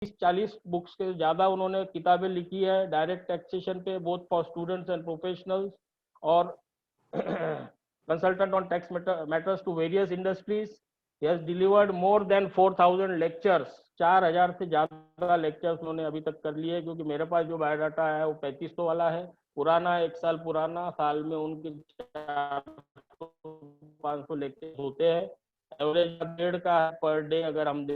30-40 books के ज़्यादा उन्होंने किताबें लिखी है डायरेक्ट टैक्सेशन पे, both for students and professionals, और consultant on tax matters to various industries. He has delivered more than 4,000 lectures. 4,000 से ज़्यादा लेक्चर्स उन्होंने अभी तक कर लिए, क्योंकि मेरे पास जो बायोडाटा है वो 3500 वाला है, पुराना, 1 साल पुराना। साल में उनके 400-500 लेक्चर होते हैं, एवरेज 1.5 का पर डे अगर हम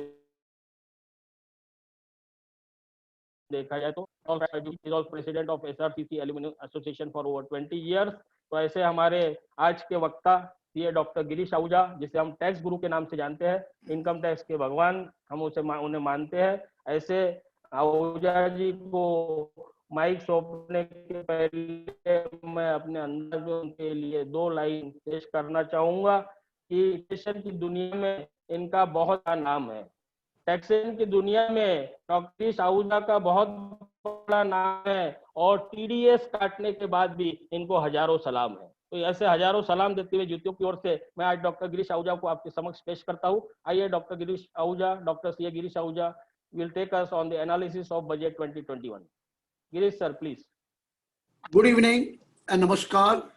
देखा जाए तो। President of SRCC aluminium association for over 20 years. तो ऐसे हमारे आज के वक्ता ये डॉक्टर गिरीश आहूजा, जिसे हम टैक्स गुरु के नाम से जानते हैं, इनकम टैक्स के भगवान हम उन्हें मानते हैं। ऐसे आहूजा जी को माइक सौंपने के पहले मैं अपने अंदर में उनके लिए 2 लाइन पेश करना चाहूंगा कि टैक्सेशन की दुनिया में इनका बहुत बड़ा नाम है। टैक्सेशन की दुनिया में डॉक्टर गिरीश आहूजा का बहुत बड़ा नाम है, और TDS काटने के बाद भी इनको हजारों सलाम है। तो ऐसे हजारों सलाम देते हुए ज्योतियों की ओर से मैं आज डॉक्टर गिरीश आहूजा को आपके समक्ष पेश करता हूँ। आइए doctor Girish Ahuja, doctor CA Girish Ahuja will take us on the analysis of budget 2021. Girish sir, please. Good evening and नमस्कार।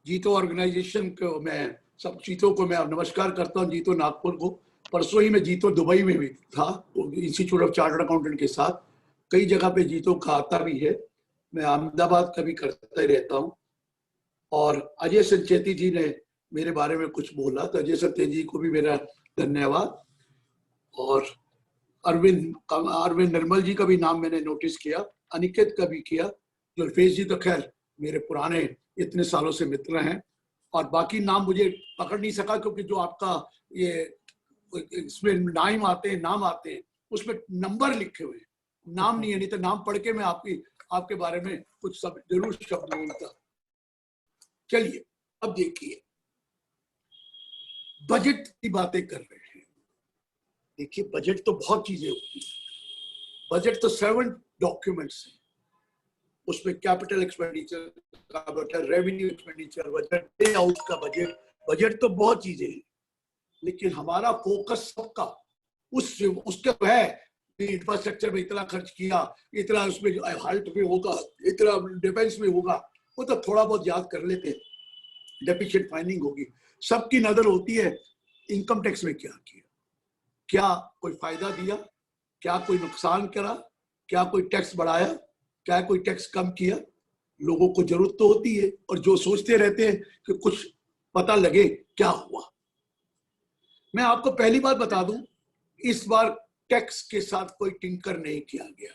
जीतो ऑर्गेनाइजेशन को मैं सब जीतो को मैं नमस्कार करता हूँ। जीतो नागपुर को, परसों ही मैं जीतो दुबई में भी था इंस्टीट्यूट ऑफ चार्टर्ड अकाउंटेंट के साथ। कई जगह पे जीतो का आता भी है, मैं अहमदाबाद का भी करता ही रहता हूँ। और अजय संचेती जी ने मेरे बारे में कुछ बोला, तो अजय संचेती जी को भी मेरा धन्यवाद। और अरविंद निर्मल जी का भी नाम मैंने नोटिस किया, अनिकेत का भी किया। जुल्फेश जी तो खैर मेरे पुराने इतने सालों से मित्र हैं, और बाकी नाम मुझे पकड़ नहीं सका, क्योंकि जो आपका ये इसमें नाम आते हैं उसमें नंबर लिखे हुए हैं, नाम नहीं है। नहीं तो नाम पढ़ के मैं आपके बारे में कुछ सब जरूर शब्द बोलता। चलिए अब देखिए, बजट की बातें कर रहे हैं। देखिए बजट तो बहुत चीजें होती है। बजट तो 7 डॉक्यूमेंट्स हैं, उसमें कैपिटल एक्सपेंडिचर का बजट, रेवेन्यू एक्सपेंडिचर बजट, पे आउट का बजट, बजट तो बहुत चीजें हैं। लेकिन हमारा फोकस सबका उसके है, इंफ्रास्ट्रक्चर में इतना खर्च किया, इतना उसमें हेल्थ में होगा, इतना डिफेंस में होगा, वो तो थोड़ा बहुत याद कर लेते हैं, डेफिशिएंट फाइंडिंग होगी। सबकी नजर होती है इनकम टैक्स में क्या किया, क्या कोई फायदा दिया, क्या कोई नुकसान करा, क्या कोई टैक्स बढ़ाया, क्या कोई टैक्स कम किया। लोगों को जरूरत तो होती है, और जो सोचते रहते हैं कि कुछ पता लगे क्या हुआ। मैं आपको पहली बात बता दूं, इस बार टैक्स के साथ कोई टिंकर नहीं किया गया।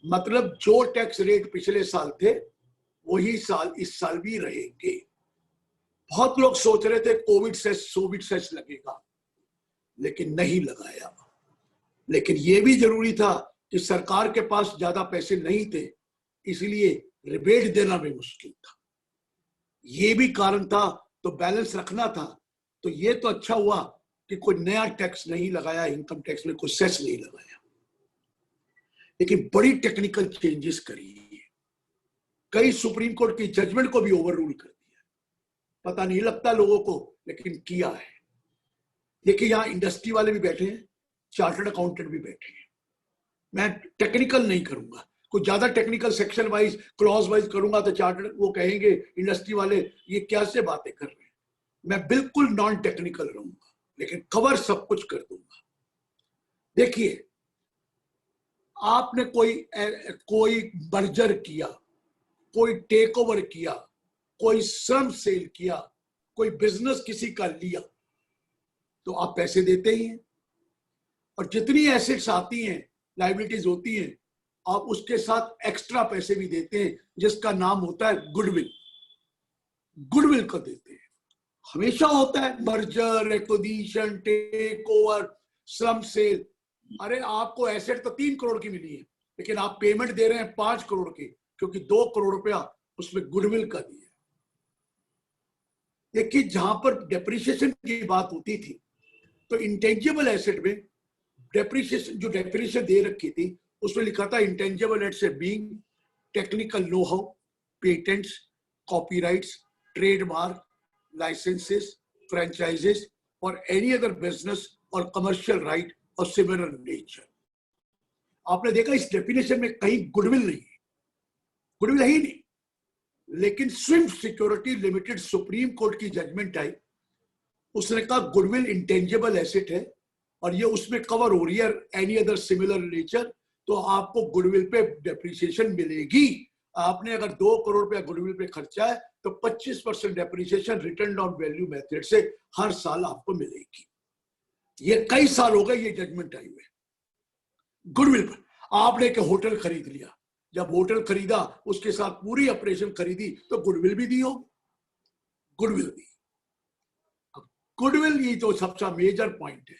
मतलब जो टैक्स रेट पिछले साल थे वही साल इस साल भी रहेंगे। बहुत लोग सोच रहे थे कोविड सेस लगेगा, लेकिन नहीं लगाया। लेकिन यह भी जरूरी था कि सरकार के पास ज्यादा पैसे नहीं थे, इसलिए रिबेट देना भी मुश्किल था। यह भी कारण था, तो बैलेंस रखना था। तो ये तो अच्छा हुआ कि कोई नया टैक्स नहीं लगाया, इनकम टैक्स में कोई सेस नहीं लगाया। लेकिन बड़ी टेक्निकल चेंजेस करी है, कई सुप्रीम कोर्ट की जजमेंट को भी ओवर रूल कर दिया। पता नहीं लगता लोगों को, लेकिन किया है। देखिए यहां इंडस्ट्री वाले भी बैठे हैं, चार्टर्ड अकाउंटेंट भी बैठे हैं। मैं टेक्निकल नहीं करूंगा, कुछ ज्यादा technical section wise clause wise करूंगा तो चार्टर्ड वो कहेंगे इंडस्ट्री वाले ये क्या से बातें कर रहे हैं। मैं बिल्कुल नॉन टेक्निकल रहूंगा, लेकिन कवर सब कुछ कर दूंगा। देखिए, आपने कोई मर्जर किया, कोई टेक ओवर किया, कोई श्रम सेल किया, कोई बिजनेस किसी का लिया, तो आप पैसे देते ही हैं। और जितनी एसेट्स आती हैं, लायबिलिटीज होती हैं, आप उसके साथ एक्स्ट्रा पैसे भी देते हैं, जिसका नाम होता है गुडविल। गुडविल को देते हैं। हमेशा होता है मर्जर, एक्विजिशन, टेक ओवर, श्रम सेल। अरे आपको एसेट तो 3 करोड़ की मिली है, लेकिन आप पेमेंट दे रहे हैं 5 करोड़ की, क्योंकि 2 करोड़ रुपया उसमें गुडविल का दिया। देखिए जहां पर डेप्रिसिएशन की बात होती थी, तो इंटेंजिबल एसेट में डेप्रिसिएशन, जो डेफिनेशन दे रखी थी उसमें लिखा था intangible asset being technical know how, patents, copyrights, trademark, licenses, franchises, or any other business or commercial right of similar nature. आपने देखा इस डेफिनेशन में कहीं गुडविल नहीं है, गुडविल है ही नहीं। लेकिन Swift security limited supreme court की जजमेंट आई, उसने कहा गुडविल इंटेंजिबल एसेट है और ये उसमें कवर हो रही है एनी अदर सिमिलर नेचर, तो आपको गुडविल पे डेप्रिसिएशन मिलेगी। आपने अगर 2 करोड़ रुपया गुडविल पे खर्चा है तो 25% depreciation return on value method से हर साल आपको मिलेगी। ये कई साल हो गए ये जजमेंट आई हुई गुडविल पर। आपने एक होटल खरीद लिया, जब होटल खरीदा उसके साथ पूरी ऑपरेशन खरीदी तो गुडविल भी दी होगी, गुडविल दी। अब गुडविल ये तो सबसे मेजर पॉइंट है।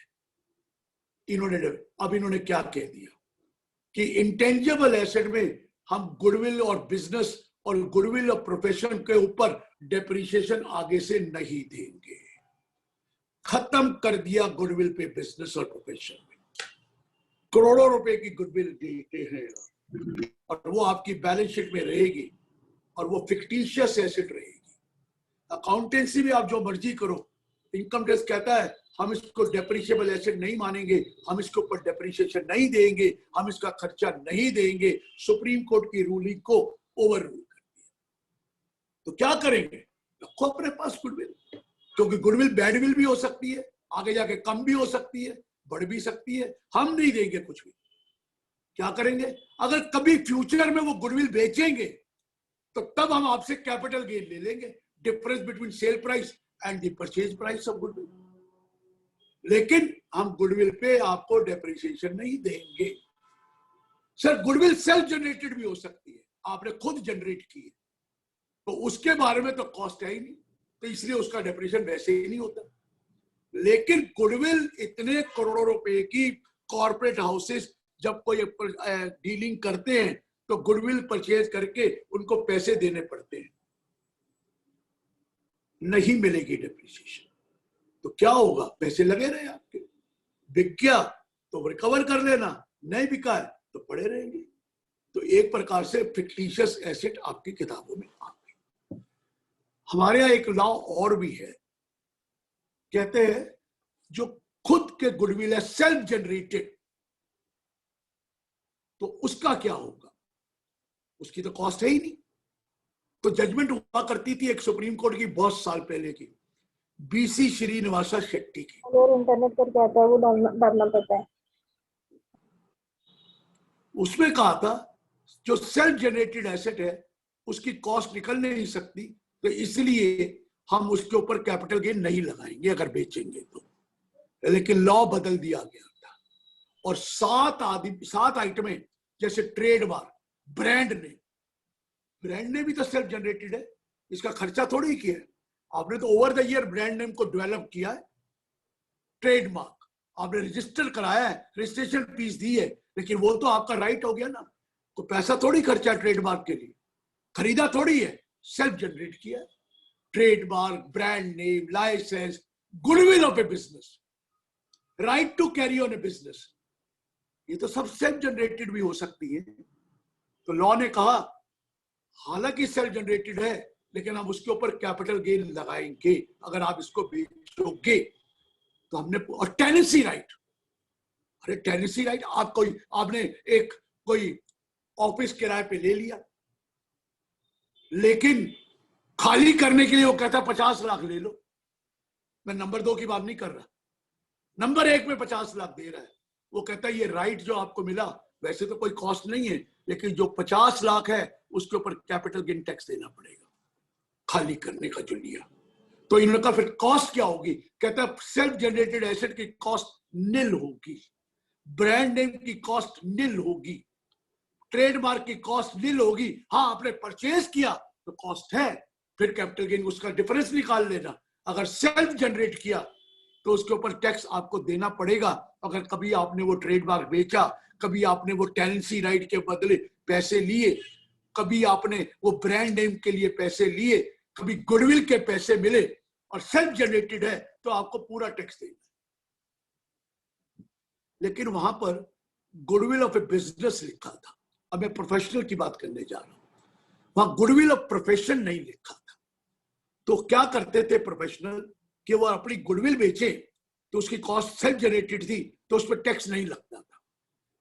इन्होंने क्या कह दिया कि इंटेंजिबल एसेट में हम गुडविल और बिजनेस और गुडविल और प्रोफेशन के ऊपर डेप्रिसिएशन आगे से नहीं देंगे। खत्म कर दिया गुडविल पे बिजनेस और प्रोफेशन में। करोड़ों रुपए की गुडविल देते हैं और वो आपकी बैलेंस शीट में रहेगी और वो फिक्टिशियस एसेट रहेगी। अकाउंटेंसी भी आप जो मर्जी करो, इनकम टैक्स कहता है हम इसको डेप्रिशिएबल एसेट नहीं मानेंगे, हम इसके ऊपर डेप्रिसिएशन नहीं देंगे, हम इसका खर्चा नहीं देंगे। सुप्रीम कोर्ट की रूलिंग को ओवर रूल कर दिया। तो क्या करेंगे? रखो अपने पास गुडविल, क्योंकि गुडविल बैडविल भी हो सकती है, आगे जाके कम भी हो सकती है, बढ़ भी सकती है। हम नहीं देंगे कुछ भी। क्या करेंगे? अगर कभी फ्यूचर में वो गुडविल बेचेंगे तो तब हम आपसे कैपिटल गेन ले लेंगे, difference between sale price and the purchase price of goodwill. लेकिन हम गुडविल पे आपको डेप्रिसिएशन नहीं देंगे। सर गुडविल सेल्फ जनरेटेड भी हो सकती है, आपने खुद जनरेट की है तो उसके बारे में तो कॉस्ट है ही नहीं, तो इसलिए उसका डेप्रिसिएशन वैसे ही नहीं होता। लेकिन गुडविल इतने करोड़ों रुपए की कॉर्पोरेट हाउसेस जब कोई डीलिंग करते हैं तो गुडविल परचेज करके उनको पैसे देने पड़ते हैं, नहीं मिलेगी डेप्रिसिएशन। तो क्या होगा? पैसे लगे रहे आपके, बिक गया तो रिकवर कर लेना, नहीं बिका है तो पड़े रहेंगे। तो एक प्रकार से फिक्टिशियस एसेट आपकी किताबों में आ गई। हमारे यहाँ एक लॉ और भी है, कहते हैं जो खुद के गुडविल है सेल्फ जनरेटेड, तो उसका क्या होगा? उसकी तो कॉस्ट है ही नहीं। तो जजमेंट हुआ करती थी एक सुप्रीम कोर्ट की बहुत साल पहले की, बीसी श्रीनिवासा शेट्टी की। इंटरनेट पर क्या आता है वो डालना पड़ता है। उसमें कहा था जो सेल्फ जनरेटेड एसेट है उसकी कॉस्ट निकल नहीं सकती, तो इसलिए हम उसके ऊपर कैपिटल गेन नहीं लगाएंगे अगर बेचेंगे तो। लेकिन लॉ बदल दिया गया था और 7 आइटमें, जैसे ट्रेडमार्क, ब्रांड नेम भी तो सेल्फ जनरेटेड है, इसका खर्चा थोड़ी ही किया है आपने, तो over the year brand name को डेवलप किया है। ट्रेडमार्क आपने रजिस्टर कराया है, रजिस्ट्रेशन फीस दी है, लेकिन वो तो आपका राइट हो गया ना, कोई पैसा थोड़ी खर्चा ट्रेडमार्क के लिए, खरीदा थोड़ी है, सेल्फ जनरेट किया है। Trademark, brand name, licence, goodwill of a business, right to carry on a business, ये तो सब सेल्फ जनरेटेड भी हो सकती है। तो लॉ ने कहा हालांकि सेल्फ जनरेटेड है लेकिन हम उसके ऊपर कैपिटल गेन लगाएंगे अगर आप इसको बेचोगे। तो हमने, और टेनेंसी राइट, अरे टेनेंसी राइट आपने एक कोई ऑफिस किराए पे ले लिया, लेकिन खाली करने के लिए वो कहता 50 लाख ले लो। मैं नंबर 2 की बात नहीं कर रहा, नंबर 1 में 50 लाख दे रहा है, वो कहता है ये राइट जो आपको मिला वैसे तो कोई कॉस्ट नहीं है, लेकिन जो 50 लाख है उसके ऊपर कैपिटल गेन टैक्स देना पड़ेगा खाली करने का जो लिया। तो इन्होंने कहा फिर कॉस्ट क्या होगी? कहता है सेल्फ जनरेटेड एसेट की कॉस्ट निल होगी, ब्रांड नेम की कॉस्ट निल होगी, ट्रेडमार्क की कॉस्ट निल होगी। हाँ आपने परचेज किया तो कॉस्ट है, फिर कैपिटल गेन उसका डिफरेंस निकाल लेना। अगर सेल्फ जनरेट किया तो उसके ऊपर टैक्स आपको देना पड़ेगा। अगर कभी आपने वो ट्रेडमार्क बेचा, कभी आपने वो टेनेंसी राइट के बदले पैसे लिए, कभी आपने वो ब्रांड नेम के लिए पैसे लिए, कभी गुडविल के पैसे मिले और सेल्फ जनरेटेड है तो आपको पूरा टैक्स देना। लेकिन वहां पर गुडविल ऑफ ए बिजनेस लिखा था। अब मैं प्रोफेशनल की बात करने जा रहा हूं, वहां गुडविल ऑफ प्रोफेशन नहीं लिखा था। तो क्या करते थे प्रोफेशनल कि वो अपनी गुडविल बेचे तो उसकी कॉस्ट सेल्फ जनरेटेड थी तो उस पर टैक्स नहीं लगता था।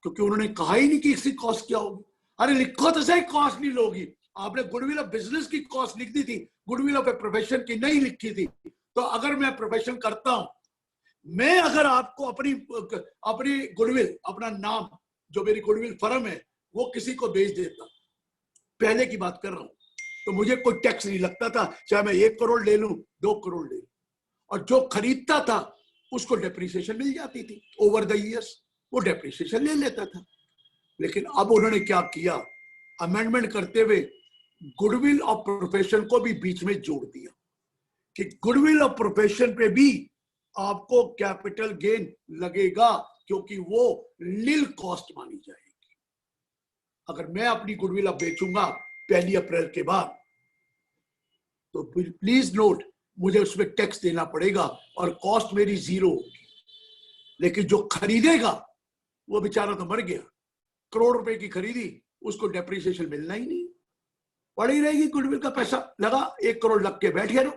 क्योंकि उन्होंने कहा ही नहीं कि इसकी कॉस्ट क्या होगी। अरे लिखो तो सही, कॉस्ट नहीं लोगी। आपने गुडविल ऑफ बिजनेस की कॉस्ट लिख दी थी, गुडविल ऑफ ए प्रोफेशन की नहीं लिखी थी। तो अगर मैं प्रोफेशन करता हूं, मैं अगर आपको अपनी गुडविल, अपना नाम, जो मेरी गुडविल फर्म है, वो किसी को बेच देता, पहले की बात कर रहा हूं, तो मुझे कोई टैक्स नहीं लगता था, चाहे मैं 1 करोड़ ले लूं, 2 करोड़ ले लूं। और जो खरीदता था उसको डेप्रिसिएशन मिल जाती थी ओवर द ईयर्स, वो डेप्रिसिएशन ले लेता था। लेकिन अब उन्होंने क्या किया, अमेंडमेंट करते हुए गुडविल ऑफ प्रोफेशन को भी बीच में जोड़ दिया कि गुडविल ऑफ प्रोफेशन पे भी आपको कैपिटल गेन लगेगा, क्योंकि वो नील कॉस्ट मानी जाएगी। अगर मैं अपनी गुडविल अब बेचूंगा 1 अप्रैल के बाद, तो प्लीज नोट, मुझे उसमें टैक्स देना पड़ेगा और कॉस्ट मेरी 0 होगी। लेकिन जो खरीदेगा वो बेचारा तो मर गया, करोड़ रुपए की खरीदी, उसको डेप्रिसिएशन मिलना ही नहीं, पड़ी रहेगी। गुडविल का पैसा लगा, 1 करोड़ लग के बैठ गए।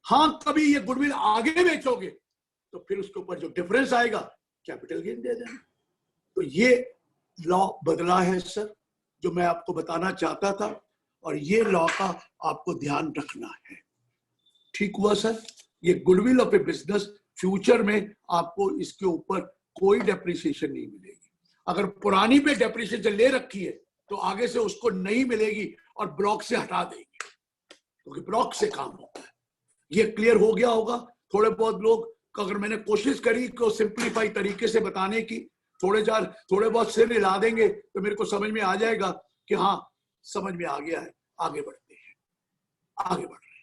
हाँ, कभी ये गुडविल आगे बेचोगे तो फिर उसके ऊपर जो डिफरेंस आएगा कैपिटल गेन दे देना। तो ये लॉ बदला है सर, जो मैं आपको बताना चाहता था, और ये लॉ का आपको ध्यान रखना है। ठीक हुआ सर? ये goodwill of a business, future में आपको इसके ऊपर कोई डेप्रिसिएशन नहीं मिलेगी। अगर पुरानी पे डेप्रिसिएशन ले रखी है तो आगे से उसको नहीं मिलेगी और ब्लॉक से हटा देंगे, क्योंकि ब्लॉक से काम होता है। ये क्लियर हो गया होगा। थोड़े बहुत लोग, अगर मैंने कोशिश करी को सिंप्लीफाई तरीके से बताने की, थोड़े बहुत सिर हिला देंगे तो मेरे को समझ में आ जाएगा कि हाँ, समझ में आ गया है, आगे बढ़ते हैं, आगे बढ़ रहे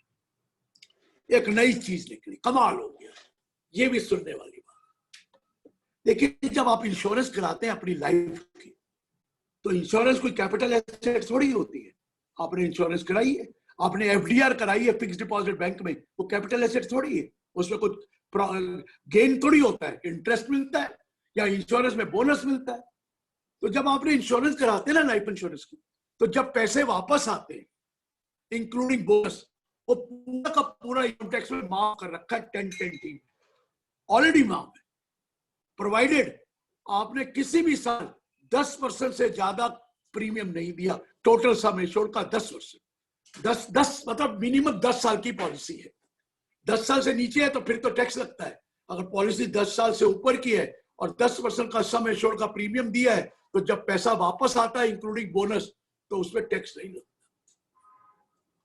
हैं। एक नई चीज निकली, कमाल हो गया, ये भी सुनने वाली बात। देखिए, जब आप इंश्योरेंस कराते हैं अपनी लाइफ की, तो इंश्योरेंस कोई कैपिटल एसेट थोड़ी होती है। आपने इंश्योरेंस कराई है, आपने एफडीआर कराई है फिक्स डिपॉजिट बैंक में, वो कैपिटल एसेट थोड़ी है। उसमें कुछ गेन थोड़ी होता है, इंटरेस्ट मिलता है या इंश्योरेंस में बोनस मिलता है। तो जब आपने इंश्योरेंस कराते हैं ना, लाइफ इंश्योरेंस की, तो जब पैसे वापस आते हैं इंक्लूडिंग बोनस, वो पूरा का पूरा इनकम टैक्स में माफ कर रखा है। 10-10 ऑलरेडी माफ है, प्रोवाइडेड आपने किसी भी साल 10% से ज्यादा प्रीमियम नहीं दिया। टोटल सम एश्योर्ड का 10%, 10 मतलब मिनिमम 10 साल की पॉलिसी है। 10 साल से नीचे है तो फिर तो टैक्स लगता है। अगर पॉलिसी 10 साल से ऊपर की है और 10% का सम एश्योर्ड का प्रीमियम दिया है, तो जब पैसा वापस आता है इंक्लूडिंग बोनस, तो उसमें टैक्स नहीं लगता।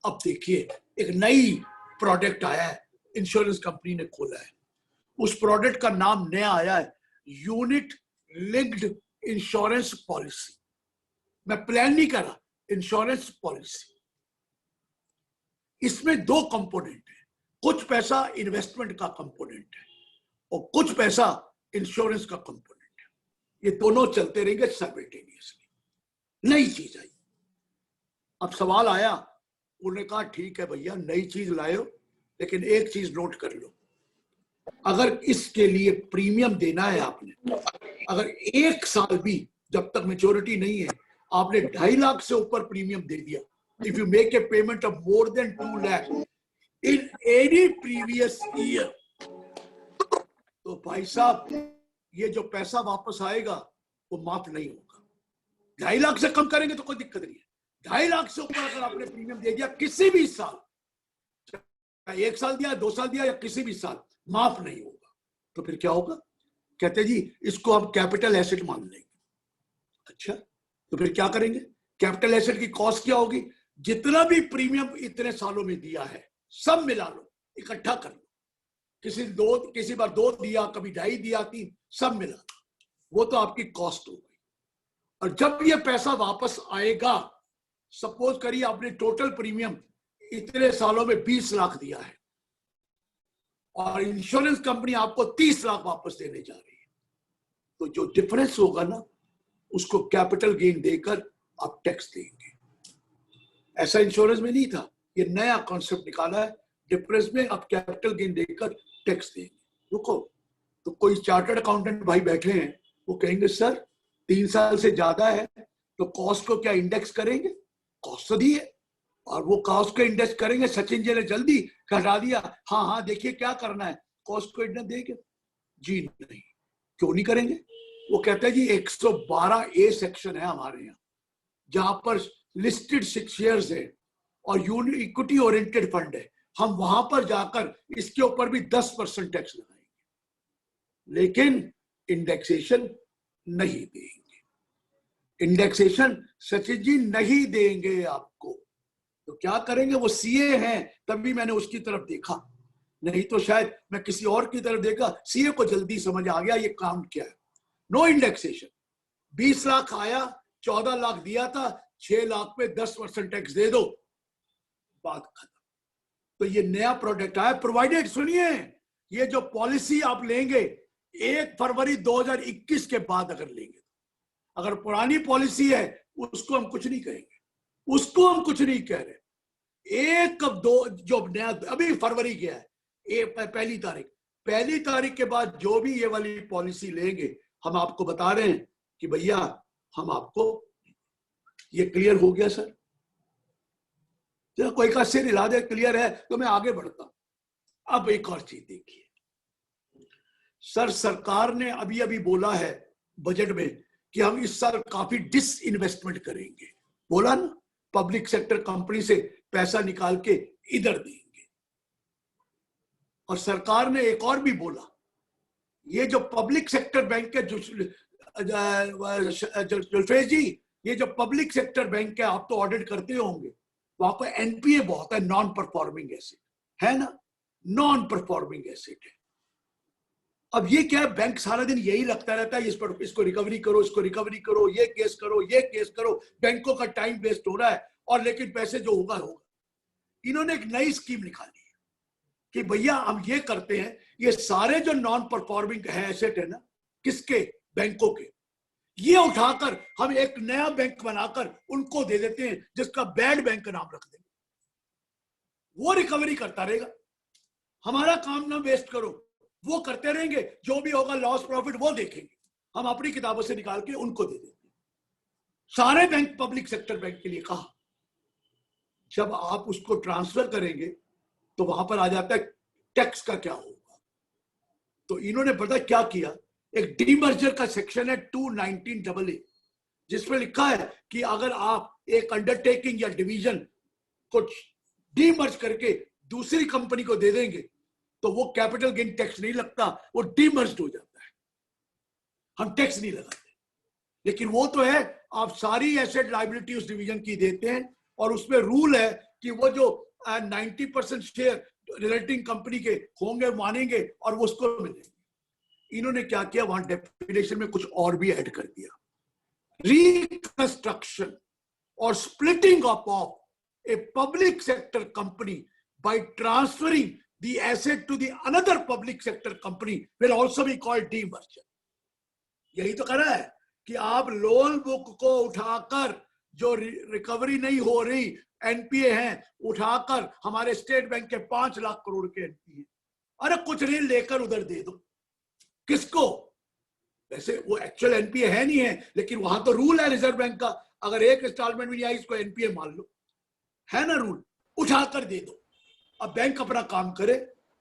अब देखिए, एक नई प्रोडक्ट आया है, इंश्योरेंस कंपनी ने खोला है। उस प्रोडक्ट का नाम नया आया है, यूनिट लिंक्ड इंश्योरेंस पॉलिसी। मैं प्लान नहीं कर रहा, इंश्योरेंस पॉलिसी। इसमें 2 कंपोनेंट है, कुछ पैसा इन्वेस्टमेंट का कंपोनेंट है और कुछ पैसा इंश्योरेंस का कंपोनेंट है। ये दोनों चलते रहेंगे साइमल्टेनियसली। नई चीज आई। अब सवाल आया, उन्होंने कहा ठीक है भैया, नई चीज लाए हो, लेकिन एक चीज नोट कर लो, अगर इसके लिए प्रीमियम देना है आपने, अगर 1 साल भी जब तक मैच्योरिटी नहीं है आपने 2.5 लाख से ऊपर प्रीमियम दे दिया, if you make a payment of more than 2 lakh in any previous year, तो भाई साहब ये जो पैसा वापस आएगा वो माफ नहीं होगा। 2.5 लाख से कम करेंगे तो कोई दिक्कत नहीं है, 2.5 लाख से ऊपर अगर आपने प्रीमियम दे दिया किसी भी साल, 1 साल दिया, 2 साल दिया या किसी भी साल, माफ नहीं होगा। तो फिर क्या होगा? कहते जी इसको हम कैपिटल एसेट मान लेंगे। अच्छा, तो फिर क्या करेंगे? कैपिटल एसेट की कॉस्ट क्या होगी? जितना भी प्रीमियम इतने सालों में दिया है सब मिला लो, इकट्ठा कर लो। किसी बार 2 दिया, कभी 2.5 दिया, 3, सब मिला, वो तो आपकी कॉस्ट हो गई। और जब ये पैसा वापस आएगा, सपोज करिए आपने टोटल प्रीमियम इतने सालों में 20 लाख दिया है और इंश्योरेंस कंपनी आपको 30 लाख वापस देने जा रही है, तो जो डिफरेंस होगा ना, उसको कैपिटल गेन देकर आप टैक्स देंगे। ऐसा इंश्योरेंस में नहीं था, ये नया कॉन्सेप्ट निकाला है, डिफरेंस में आप कैपिटल गेन देकर टैक्स देंगे। रुको, तो कोई चार्टर्ड अकाउंटेंट भाई बैठे हैं, वो कहेंगे सर 3 साल से ज्यादा है तो कॉस्ट को क्या इंडेक्स करेंगे? कॉस्ट तो दी है और वो कॉस्ट को इंडेक्स करेंगे। सचिन जी ने जल्दी हटा दिया, हाँ हाँ देखिए क्या करना है, कॉस्ट को इंडेक्स देंगे। जी नहीं, क्यों नहीं करेंगे? वो कहते हैं जी 112A सेक्शन है हमारे यहाँ, जहां पर लिस्टेड शेयर्स है और इक्विटी ओरिएंटेड फंड है, हम वहां पर जाकर इसके ऊपर भी 10% टैक्स लगाएंगे, लेकिन इंडेक्सेशन नहीं देंगे। इंडेक्सेशन सचिन जी नहीं देंगे आपको। तो क्या करेंगे? वो सीए हैं, तभी मैंने उसकी तरफ देखा, नहीं तो शायद मैं किसी और की तरफ देखा। सीए को जल्दी समझ आ गया ये काम क्या है। No indexation. 20 लाख आया, 14 लाख दिया था, 6 लाख पे 10% टैक्स दे दो, बात खत्म। तो ये नया प्रोडक्ट आया, प्रोवाइडेड, सुनिए, ये जो पॉलिसी आप लेंगे 1 फरवरी 2021 के बाद अगर लेंगे, अगर पुरानी पॉलिसी है उसको हम कुछ नहीं कहेंगे, उसको हम कुछ नहीं कह रहे। 1/2 जो नया अभी फरवरी गया है, पहली तारीख के बाद जो भी ये वाली पॉलिसी लेंगे, हम आपको बता रहे हैं कि भैया हम आपको, ये क्लियर हो गया सर? कोई का सिर हिला दे क्लियर है तो मैं आगे बढ़ता हूं। अब एक और चीज देखिए सर, सरकार ने अभी अभी बोला है बजट में कि हम इस साल काफी डिस इन्वेस्टमेंट करेंगे, बोला ना, पब्लिक सेक्टर कंपनी से पैसा निकाल के इधर देंगे। और सरकार ने एक और भी बोला, ये जो पब्लिक सेक्टर बैंक है, जुल्फेश जी, ये जो पब्लिक सेक्टर बैंक है, आप तो ऑडिट करते होंगे, वहां पर एनपीए बहुत है, नॉन परफॉर्मिंग एसेट है ना, नॉन परफॉर्मिंग एसेट है। अब ये क्या है, बैंक सारा दिन यही लगता रहता है, इस पर इसको रिकवरी करो, इसको रिकवरी करो, ये केस करो, ये केस करो, बैंकों का टाइम वेस्ट हो रहा है, और लेकिन पैसे जो होगा होगा। इन्होंने एक नई स्कीम निकाली है कि भैया हम ये करते हैं, ये सारे जो नॉन परफॉर्मिंग है एसेट है ना, किसके, बैंकों के, ये उठाकर हम एक नया बैंक बनाकर उनको दे देते हैं, जिसका बैड बैंक का नाम रख देंगे, वो रिकवरी करता रहेगा, हमारा काम ना वेस्ट करो, वो करते रहेंगे, जो भी होगा लॉस प्रॉफिट वो देखेंगे, हम अपनी किताबों से निकाल के उनको दे देते हैं। सारे बैंक पब्लिक सेक्टर बैंक के लिए कहा। जब आप उसको ट्रांसफर करेंगे तो वहां पर आ जाता है टैक्स का क्या होगा। तो इन्होंने पता क्या किया, एक डीमर्जर का सेक्शन है 219AA, जिसमें लिखा है कि अगर आप एक अंडरटेकिंग या डिवीजन को डीमर्ज करके दूसरी कंपनी को दे देंगे तो वो कैपिटल गेन टैक्स नहीं लगता, वो डीमर्ज्ड हो जाता है, हम टैक्स नहीं लगाते। लेकिन वो तो है, आप सारी एसेट लायबिलिटी उस डिवीजन की देते हैं, और उसमें रूल है कि वो जो 90% शेयर रिलेटिंग कंपनी के होंगे मानेंगे और वो उसको मिलेंगे। इन्होंने क्या किया, वहां डेफिनेशन में कुछ और भी ऐड कर दिया, रिकंस्ट्रक्शन और splitting up of a public sector company by transferring the asset to the another public sector company will also be called demerger। यही तो कर रहा है कि आप लोन बुक को उठाकर, जो रिकवरी नहीं हो रही एनपीए हैं, उठाकर हमारे स्टेट बैंक के 5 लाख करोड़ के एनपीए, अरे कुछ नहीं, लेकर उधर दे दो। किसको? वैसे वो एक्चुअल एनपीए है नहीं है, लेकिन वहां तो रूल है रिजर्व बैंक का, अगर एक इंस्टॉलमेंट भी नहीं आई इसको एनपीए मान लो, है ना रूल, उठाकर दे दो। अब बैंक अपना काम करे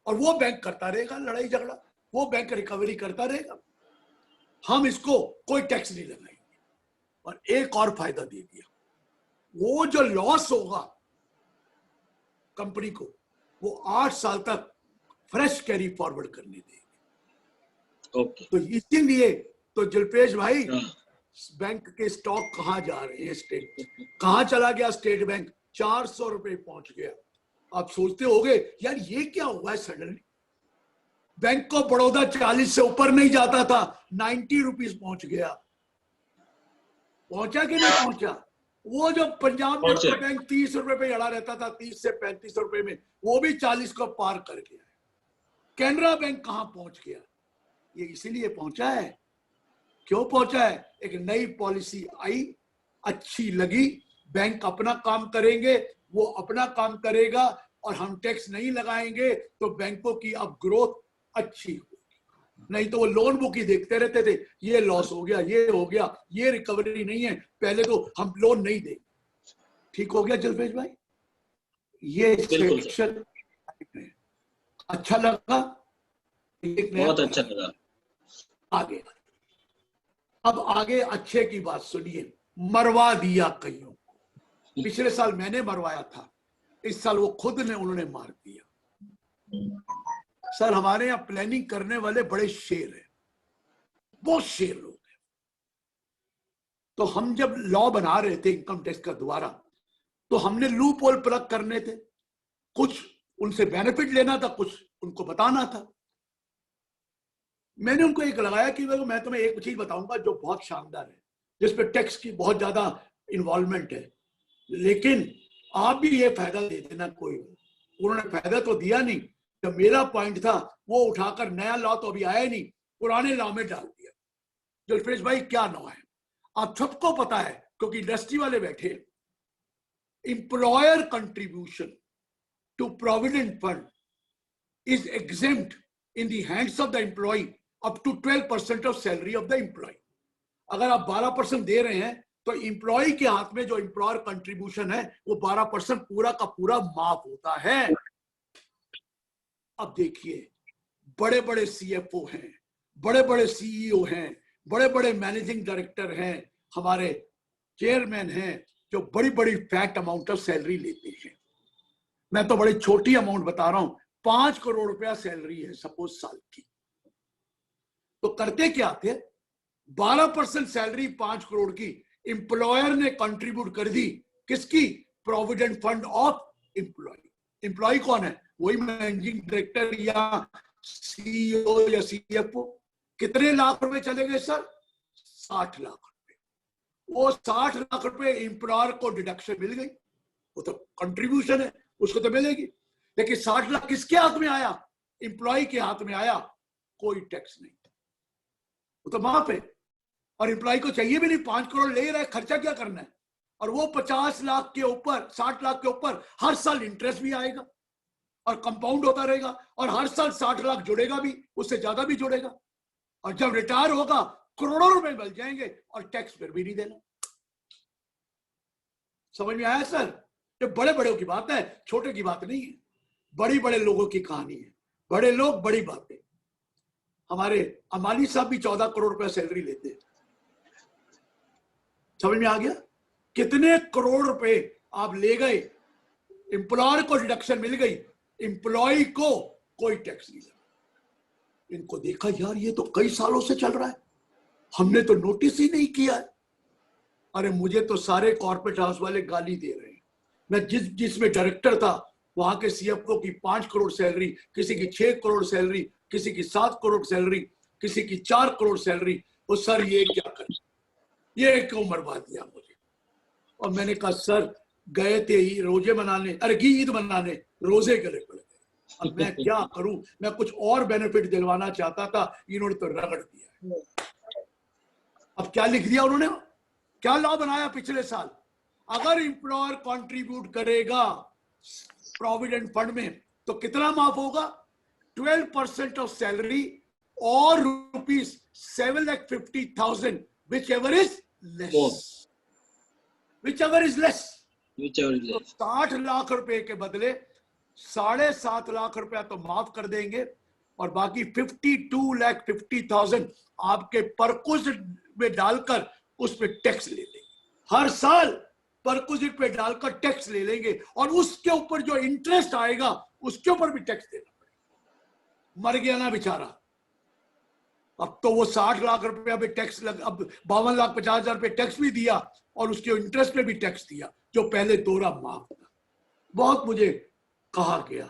और वो बैंक करता रहेगा लड़ाई झगड़ा, वो बैंक रिकवरी करता रहेगा, हम इसको कोई टैक्स नहीं लगाएंगे। और एक और फायदा दे दिया, वो जो लॉस होगा कंपनी को, वो 8 साल तक फ्रेश कैरी फॉरवर्ड करने देंगे। तो इसीलिए तो जुल्फेश भाई, बैंक के स्टॉक कहां जा रहे हैं, स्टेट कहां चला गया, स्टेट बैंक 400 रुपए पहुंच गया। आप सोचते होंगे यार ये क्या हुआ है सडनली, बैंक ऑफ बड़ौदा 40 से ऊपर नहीं जाता था, 90 रुपीज पहुंच गया। पहुंचा कि नहीं पहुंचा? वो जो पंजाब नेशनल बैंक 30 रुपए पे अड़ा रहता था, 30 से 35 रुपए में, वो भी 40 को पार कर गया है। कैनरा बैंक कहां पहुंच गया? ये इसीलिए पहुंचा है। क्यों पहुंचा है? एक नई पॉलिसी आई, अच्छी लगी, बैंक अपना काम करेंगे, वो अपना काम करेगा और हम टैक्स नहीं लगाएंगे, तो बैंकों की अब ग्रोथ अच्छी होगी। नहीं तो वो लोन बुक ही देखते रहते थे, ये लॉस हो गया, ये हो गया, ये रिकवरी नहीं है, पहले तो हम लोन नहीं देंगे। ठीक हो गया जुल्फेश भाई? ये सेक्शन अच्छा लगा, बहुत अच्छा लगा। आगे अब आगे अच्छे की बात सुनिए, मरवा दिया कईयों को। पिछले साल मैंने मरवाया था, इस साल वो खुद ने उन्होंने मार दिया। सर हमारे यहाँ प्लानिंग करने वाले बड़े शेर हैं, बहुत शेर लोग हैं। तो हम जब लॉ बना रहे थे इनकम टैक्स का दोबारा, तो हमने लूप होल प्लग करने थे, कुछ उनसे बेनिफिट लेना था, कुछ उनको बताना था। मैंने उनको एक लगाया कि मैं तुम्हें एक चीज बताऊंगा जो बहुत शानदार है, जिसपे टैक्स की बहुत ज्यादा इन्वॉल्वमेंट है, लेकिन आप भी ये फायदा दे देना। कोई उन्होंने फायदा तो दिया नहीं। जो मेरा पॉइंट था वो उठाकर नया लॉ तो अभी आया ही नहीं, पुराने लॉ में डाल दिया। जुल्फेश भाई क्या लॉ है आप सबको पता है, क्योंकि इंडस्ट्री वाले बैठे। Employer contribution to provident fund is exempt in the hands of the employee up to 12% of salary of the employee. अगर आप 12% दे रहे हैं तो एम्प्लॉय के हाथ में जो एम्प्लॉयर कंट्रीब्यूशन है वो 12% पूरा का पूरा माफ होता है। अब देखिए, बड़े बड़े सीएफओ हैं, बड़े बड़े सीईओ हैं, बड़े बड़े मैनेजिंग डायरेक्टर हैं, हमारे चेयरमैन हैं, जो बड़ी बड़ी फैट अमाउंट ऑफ सैलरी लेते हैं। मैं तो बड़ी छोटी अमाउंट बता रहा हूं, 5 करोड़ रुपया सैलरी है सपोज साल की। तो करते क्या थे, 12% सैलरी 5 करोड़ की एम्प्लॉयर ने कंट्रीब्यूट कर दी, किसकी? Provident fund of employee. Employee कौन है? वही मैनेजिंग डायरेक्टर या सीईओ या सीएफओ। कितने लाख रुपए चले गए सर? 60 लाख रुपए। वो 60 लाख रुपए एम्प्लॉयर को डिडक्शन मिल गई, वो तो कंट्रीब्यूशन है, उसको तो मिलेगी। लेकिन 60 लाख किसके हाथ में आया? एम्प्लॉय के हाथ में आया, कोई टैक्स नहीं, वो तो माफ है। और एम्प्लॉय को चाहिए भी नहीं, 5 करोड़ ले रहा है, खर्चा क्या करना है। और वो 50 लाख के ऊपर, 60 लाख के ऊपर हर साल इंटरेस्ट भी आएगा और कंपाउंड होता रहेगा, और हर साल 60 लाख जुड़ेगा भी, उससे ज्यादा भी जुड़ेगा। और जब रिटायर होगा करोड़ों रुपए मिल जाएंगे और टैक्स फिर भी नहीं देना। समझ में आया सर? ये बड़े बड़े की बात है, छोटे की बात नहीं है। बड़ी बड़े लोगों की कहानी है, बड़े लोग बड़ी बातें। हमारे अमानी साहब भी 14 करोड़ रुपए सैलरी लेते हैं। समझ में आ गया? कितने करोड़ रुपए आप ले गए, एम्प्लॉयर को डिडक्शन मिल गई, एम्प्लॉय को कोई टैक्स नहीं लगा। इनको देखा, यार ये तो कई सालों से चल रहा है, हमने तो नोटिस ही नहीं किया है। अरे मुझे तो सारे कॉर्पोरेट हाउस वाले गाली दे रहे हैं। मैं जिसमें डायरेक्टर था, वहां के सीएफओ की 5 करोड़ सैलरी, किसी की 6 करोड़ सैलरी, किसी की 7 करोड़ सैलरी, किसी की 4 करोड़ सैलरी। वो सर ये क्या कर, ये क्यों मरवा दिया मुझे? और मैंने कहा सर गए थे ही रोजे मनाने, अरे ईद मनाने, रोजे गले पड़ गए। अब मैं क्या करूं, मैं कुछ और बेनिफिट दिलवाना चाहता था, इन्होंने तो रगड़ दिया। अब क्या लिख दिया उन्होंने, क्या लॉ बनाया पिछले साल? अगर एम्प्लॉयर कंट्रीब्यूट करेगा प्रोविडेंट फंड में तो कितना माफ होगा? 12% ऑफ सैलरी और ₹7,50,000 whichever is less, whichever is less। 60 lakh रुपए के बदले 7.5 लाख रुपया तो माफ कर देंगे, और बाकी 52,50,000 आपके परकुजिट में डालकर उस पर टैक्स ले लेंगे। हर साल परकुजिट पे डालकर टैक्स ले लेंगे, और उसके ऊपर जो इंटरेस्ट आएगा उसके ऊपर भी टैक्स देना पड़ेगा। मर गया ना बेचारा। अब तो वो 60 लाख रुपया पे टैक्स लग, अब 52,50,000 रुपये टैक्स भी दिया और उसके इंटरेस्ट पे भी टैक्स दिया, जो पहले दोहरा माफ था। बहुत मुझे कहा गया,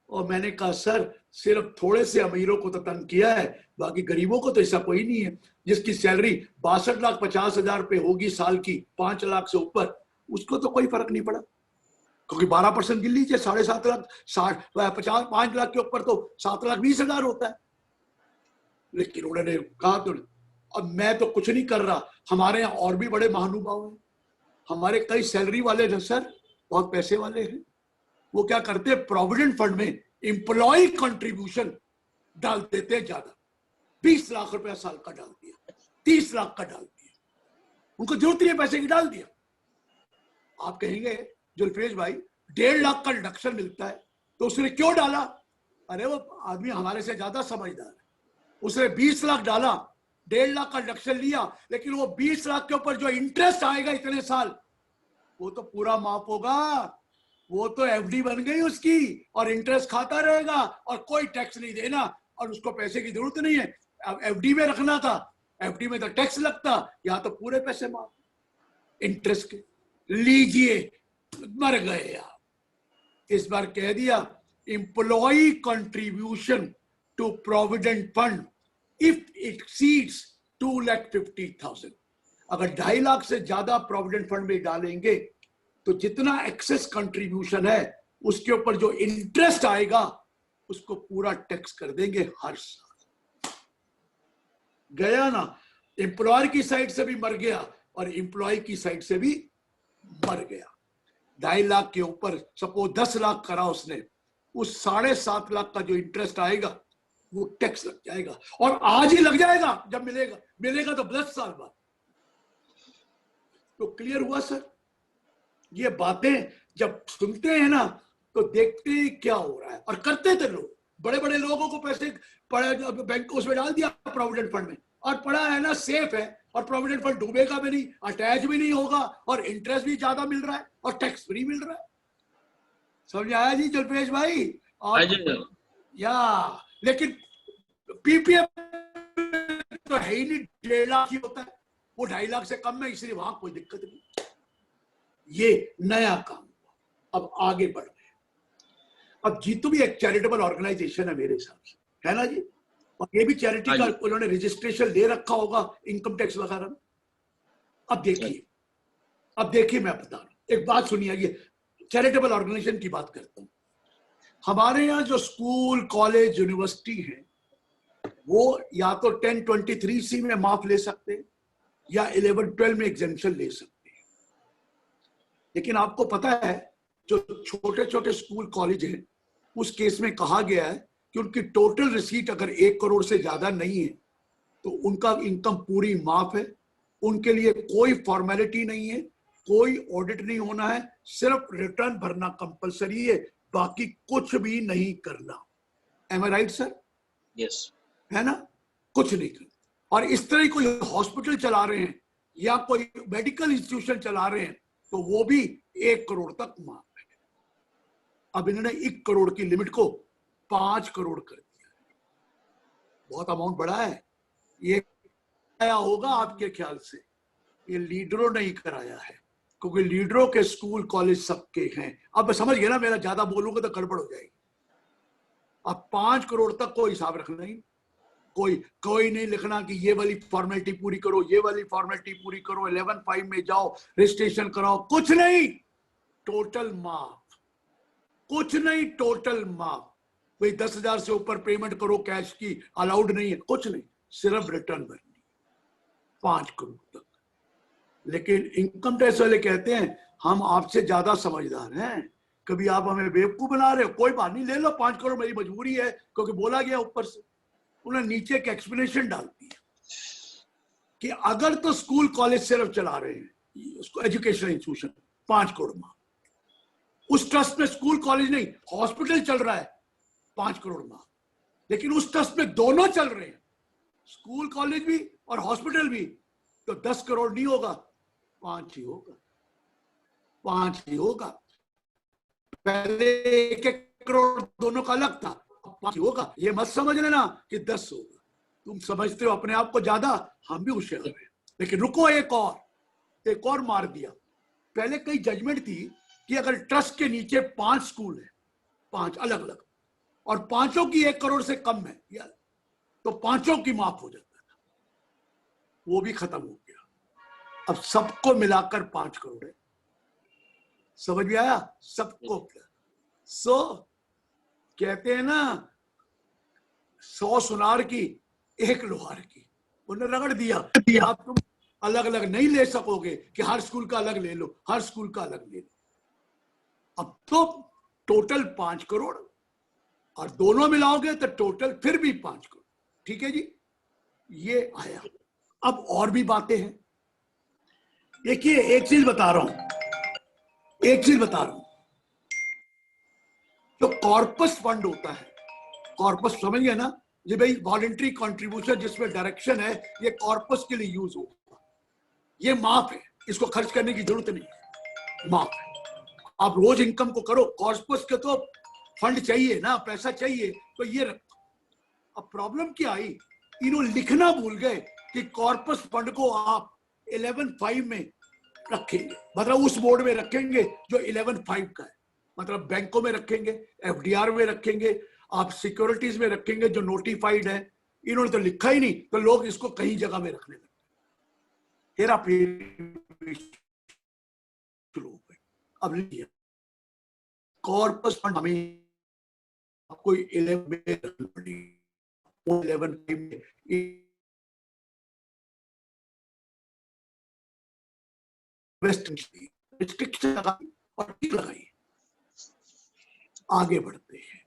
और मैंने कहा सर सिर्फ थोड़े से अमीरों को तो तंग किया है, बाकी गरीबों को तो ऐसा कोई नहीं है। जिसकी सैलरी 62,50,000 रुपये होगी साल की, 5 लाख से ऊपर, उसको तो कोई फर्क नहीं पड़ा, क्योंकि 12% गिन लीजिए, 7.5 लाख, 5 लाख के ऊपर तो 7,20,000 होता है। लेकिन उन्होंने कहा तो, अब मैं तो कुछ नहीं कर रहा, हमारे यहाँ और भी बड़े महानुभाव हैं, हमारे कई सैलरी वाले हैं सर, बहुत पैसे वाले हैं। वो क्या करते हैं, प्रोविडेंट फंड में एम्प्लॉय कंट्रीब्यूशन डाल देते हैं ज्यादा, 20 लाख रुपया साल का डाल दिया, 30 लाख का डाल दिया, उनको जरूरत नहीं है पैसे की, डाल दिया। आप कहेंगे जुल्फेश भाई 1.5 लाख का डिडक्शन मिलता है तो उसने क्यों डाला? अरे वो आदमी हमारे से ज्यादा समझदार है, उसने 20 लाख डाला, 1.5 लाख का डिडक्शन लिया, लेकिन वो 20 लाख के ऊपर जो इंटरेस्ट आएगा इतने साल, वो तो पूरा माफ होगा। वो तो एफडी बन गई उसकी, और इंटरेस्ट खाता रहेगा और कोई टैक्स नहीं देना, और उसको पैसे की जरूरत नहीं है। अब एफडी में रखना था, एफडी में तो टैक्स लगता, यहाँ तो पूरे पैसे माफ इंटरेस्ट के। लीजिए, मर गए आप। इस बार कह दिया employee contribution to provident fund if it exceeds 2,50,000। अगर 2.5 लाख से ज्यादा प्रोविडेंट फंड में डालेंगे तो जितना एक्सेस कंट्रीब्यूशन है उसके ऊपर जो इंटरेस्ट आएगा उसको पूरा टैक्स कर देंगे हर साल। गया ना, एम्प्लॉयर की साइड से भी मर गया और एम्प्लॉय की साइड से भी मर गया। 2.5 लाख के ऊपर सपोज 10 लाख करा उसने, उस 7.5 लाख का जो इंटरेस्ट आएगा वो टैक्स लग जाएगा, और आज ही लग जाएगा जब मिलेगा तो 10 साल बाद। तो क्लियर हुआ सर? ये बातें जब सुनते हैं ना तो देखते हैं क्या हो रहा है, और करते थे लोग। बड़े बड़े लोगों को पैसे बैंक उसमें डाल दिया प्रोविडेंट फंड में, और पड़ा है ना सेफ है, और प्रोविडेंट फंड डूबेगा भी नहीं, अटैच भी नहीं होगा, और इंटरेस्ट भी ज्यादा मिल रहा है और टैक्स फ्री मिल रहा है। समझ आया जी जल्पेश भाई? और या लेकिन पीपीएफ तो है ही नहीं, 1.5 लाख ही होता है, वो 2.5 लाख से कम में, इसलिए वहां कोई दिक्कत नहीं। ये नया काम हुआ। अब आगे बढ़ गए। अब जीतू भी एक चैरिटेबल ऑर्गेनाइजेशन है मेरे हिसाब से, है ना जी? और ये भी चैरिटी का उन्होंने रजिस्ट्रेशन ले रखा होगा इनकम टैक्स वगैरह में। अब देखिए मैं बता रहा हूं, एक बात सुनिए, ये चैरिटेबल ऑर्गेनाइजेशन की बात करता हूं। हमारे यहाँ जो स्कूल, कॉलेज, यूनिवर्सिटी है, वो या तो 1023C में माफ ले सकते हैं या 11-12 में एग्जेम्पशन ले सकते हैं। लेकिन आपको पता है जो छोटे छोटे स्कूल, कॉलेज हैं, उस केस में कहा गया है कि उनकी टोटल रिसीट अगर 1 करोड़ से ज्यादा नहीं है तो उनका इनकम पूरी माफ है, उनके लिए कोई फॉर्मेलिटी नहीं है, कोई ऑडिट नहीं होना है, सिर्फ रिटर्न भरना कंपलसरी है, बाकी कुछ भी नहीं करना। एम आई राइट सर? यस, है ना? कुछ नहीं करना। और इस तरह कोई हॉस्पिटल चला रहे हैं या कोई मेडिकल इंस्टीट्यूशन चला रहे हैं तो वो भी 1 करोड़ तक माफ है। अब इन्होंने 1 करोड़ की लिमिट को 5 करोड़ कर दिया। बहुत अमाउंट बढ़ा है। ये आया होगा आपके ख्याल से, ये लीडरों ने ही कराया है, क्योंकि लीडरों के स्कूल, कॉलेज सबके हैं। अब समझ गए ना, मेरा ज्यादा बोलूंगा तो गड़बड़ हो जाएगी। अब 5 करोड़ तक कोई हिसाब रखना ही, कोई नहीं लिखना कि ये वाली फॉर्मेलिटी पूरी करो, ये वाली फॉर्मेलिटी पूरी करो, 11/5 में जाओ, रजिस्ट्रेशन कराओ, कुछ नहीं, टोटल माफ। कुछ नहीं, टोटल माफ। भाई 10,000 से ऊपर पेमेंट करो कैश की, अलाउड नहीं है, कुछ नहीं, सिर्फ रिटर्न भरनी 5 करोड़ तक। लेकिन इनकम टैक्स वाले कहते हैं हम आपसे ज्यादा समझदार हैं, कभी आप हमें बेवकूफ बना रहे हो, कोई बात नहीं, ले लो 5 करोड़, मेरी मजबूरी है, क्योंकि बोला गया ऊपर से। उन्होंने नीचे एक एक्सप्लेनेशन डाल दी कि अगर तो स्कूल, कॉलेज सिर्फ चला रहे हैं, उसको एजुकेशनल इंस्टीट्यूशन, 5 करोड़ माफ। उस ट्रस्ट में स्कूल, कॉलेज नहीं, हॉस्पिटल चल रहा है, 5 करोड़ माफ। लेकिन उस ट्रस्ट में दोनों चल रहे हैं, स्कूल, कॉलेज भी और हॉस्पिटल भी, तो 10 करोड़ नहीं होगा, 5 ही होगा, 5 ही होगा। पहले 1-1 करोड़ दोनों का अलग था, 5 ही होगा। ये मत समझ लेना कि 10 होगा, तुम समझते हो अपने आप को ज्यादा, हम भी होशियार हैं। लेकिन रुको, एक और मार दिया। पहले कई जजमेंट थी कि अगर ट्रस्ट के नीचे 5 स्कूल है, 5 अलग अलग, और पांचों की 1 करोड़ से कम है यार, तो पांचों की माफ हो जाता था, वो भी खत्म हो गया। अब सबको मिलाकर 5 करोड़ है। समझ में आया? सबको। कहते हैं ना, 100 सुनार की 1 लोहार की, उन्होंने रगड़ दिया। आप तुम अलग अलग नहीं ले सकोगे कि हर स्कूल का अलग ले लो, हर स्कूल का अलग ले लो। अब तो टोटल 5 करोड़, और दोनों मिलाओगे तो टोटल फिर भी 5 करोड़। ठीक है जी, ये आया। अब और भी बातें हैं। देखिए, एक चीज बता रहा हूं, जो कॉर्पस फंड होता है, कॉर्पस समझ गए ना, जी भाई वॉलंटरी कंट्रीब्यूशन जिसमें डायरेक्शन है ये कॉर्पस के लिए यूज होगा, ये माफ है, इसको खर्च करने की जरूरत नहीं, माफ है। आप रोज इनकम को करो, कॉर्पस के तो फंड चाहिए ना, पैसा चाहिए, तो ये रखो। अब प्रॉब्लम क्या आई, इन्होंने लिखना भूल गए कि कॉर्पस फंड को आप 11.5 में रखेंगे, मतलब उस बोर्ड में रखेंगे जो 11.5 का है, मतलब बैंकों में रखेंगे, एफडीआर में रखेंगे, आप सिक्योरिटीज में रखेंगे जो नोटिफाइड है। इन्होंने तो लिखा ही नहीं, तो लोग इसको कहीं जगह में रखने लगे, हेरा फेरी शुरू हो गई। अब लीजिए कॉर्पस फंड हमें आपको 11 में रखना पड़ेगी, 11 में रिस्ट्रिक्शन लगाई और टिक लगाई। आगे बढ़ते हैं,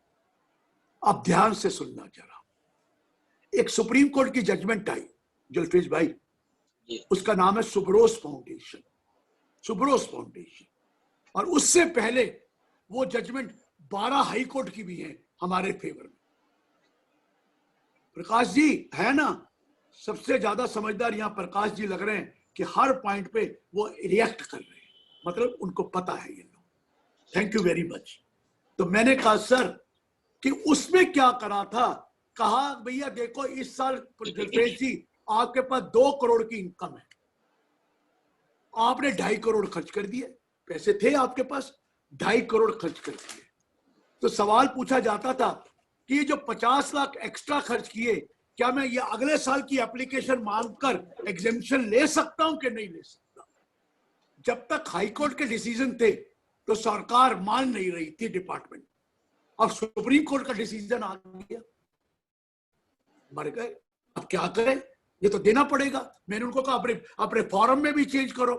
अब ध्यान से सुनना जरा। एक सुप्रीम कोर्ट की जजमेंट आई जुल्फिज भाई, उसका नाम है सुब्रोस फाउंडेशन, सुब्रोस फाउंडेशन, और उससे पहले वो जजमेंट 12 हाई कोर्ट की भी है हमारे फेवर में। प्रकाश जी है ना, सबसे ज्यादा समझदार यहाँ प्रकाश जी लग रहे हैं कि हर पॉइंट पे वो रिएक्ट कर रहे हैं, मतलब उनको पता है ये लोग। Thank you very much. तो मैंने कहा सर कि उसमें क्या करा था, कहा भैया देखो इस साल जुल्फेज जी आपके पास 2 करोड़ की इनकम है, आपने 2.5 करोड़ खर्च कर दिए, पैसे थे आपके पास, 2.5 करोड़ खर्च कर दिए। तो सवाल पूछा जाता था कि ये जो 50 लाख एक्स्ट्रा खर्च किए, क्या मैं ये अगले साल की एप्लीकेशन मांगकर एग्जेम्पशन ले सकता हूं कि नहीं ले सकता? जब तक हाई कोर्ट के डिसीजन थे तो सरकार मान नहीं रही थी डिपार्टमेंट, अब सुप्रीम कोर्ट का डिसीजन आ गया, मर गए। अब क्या करें, ये तो देना पड़ेगा। मैंने उनको कहा अपने फॉर्म में भी चेंज करो,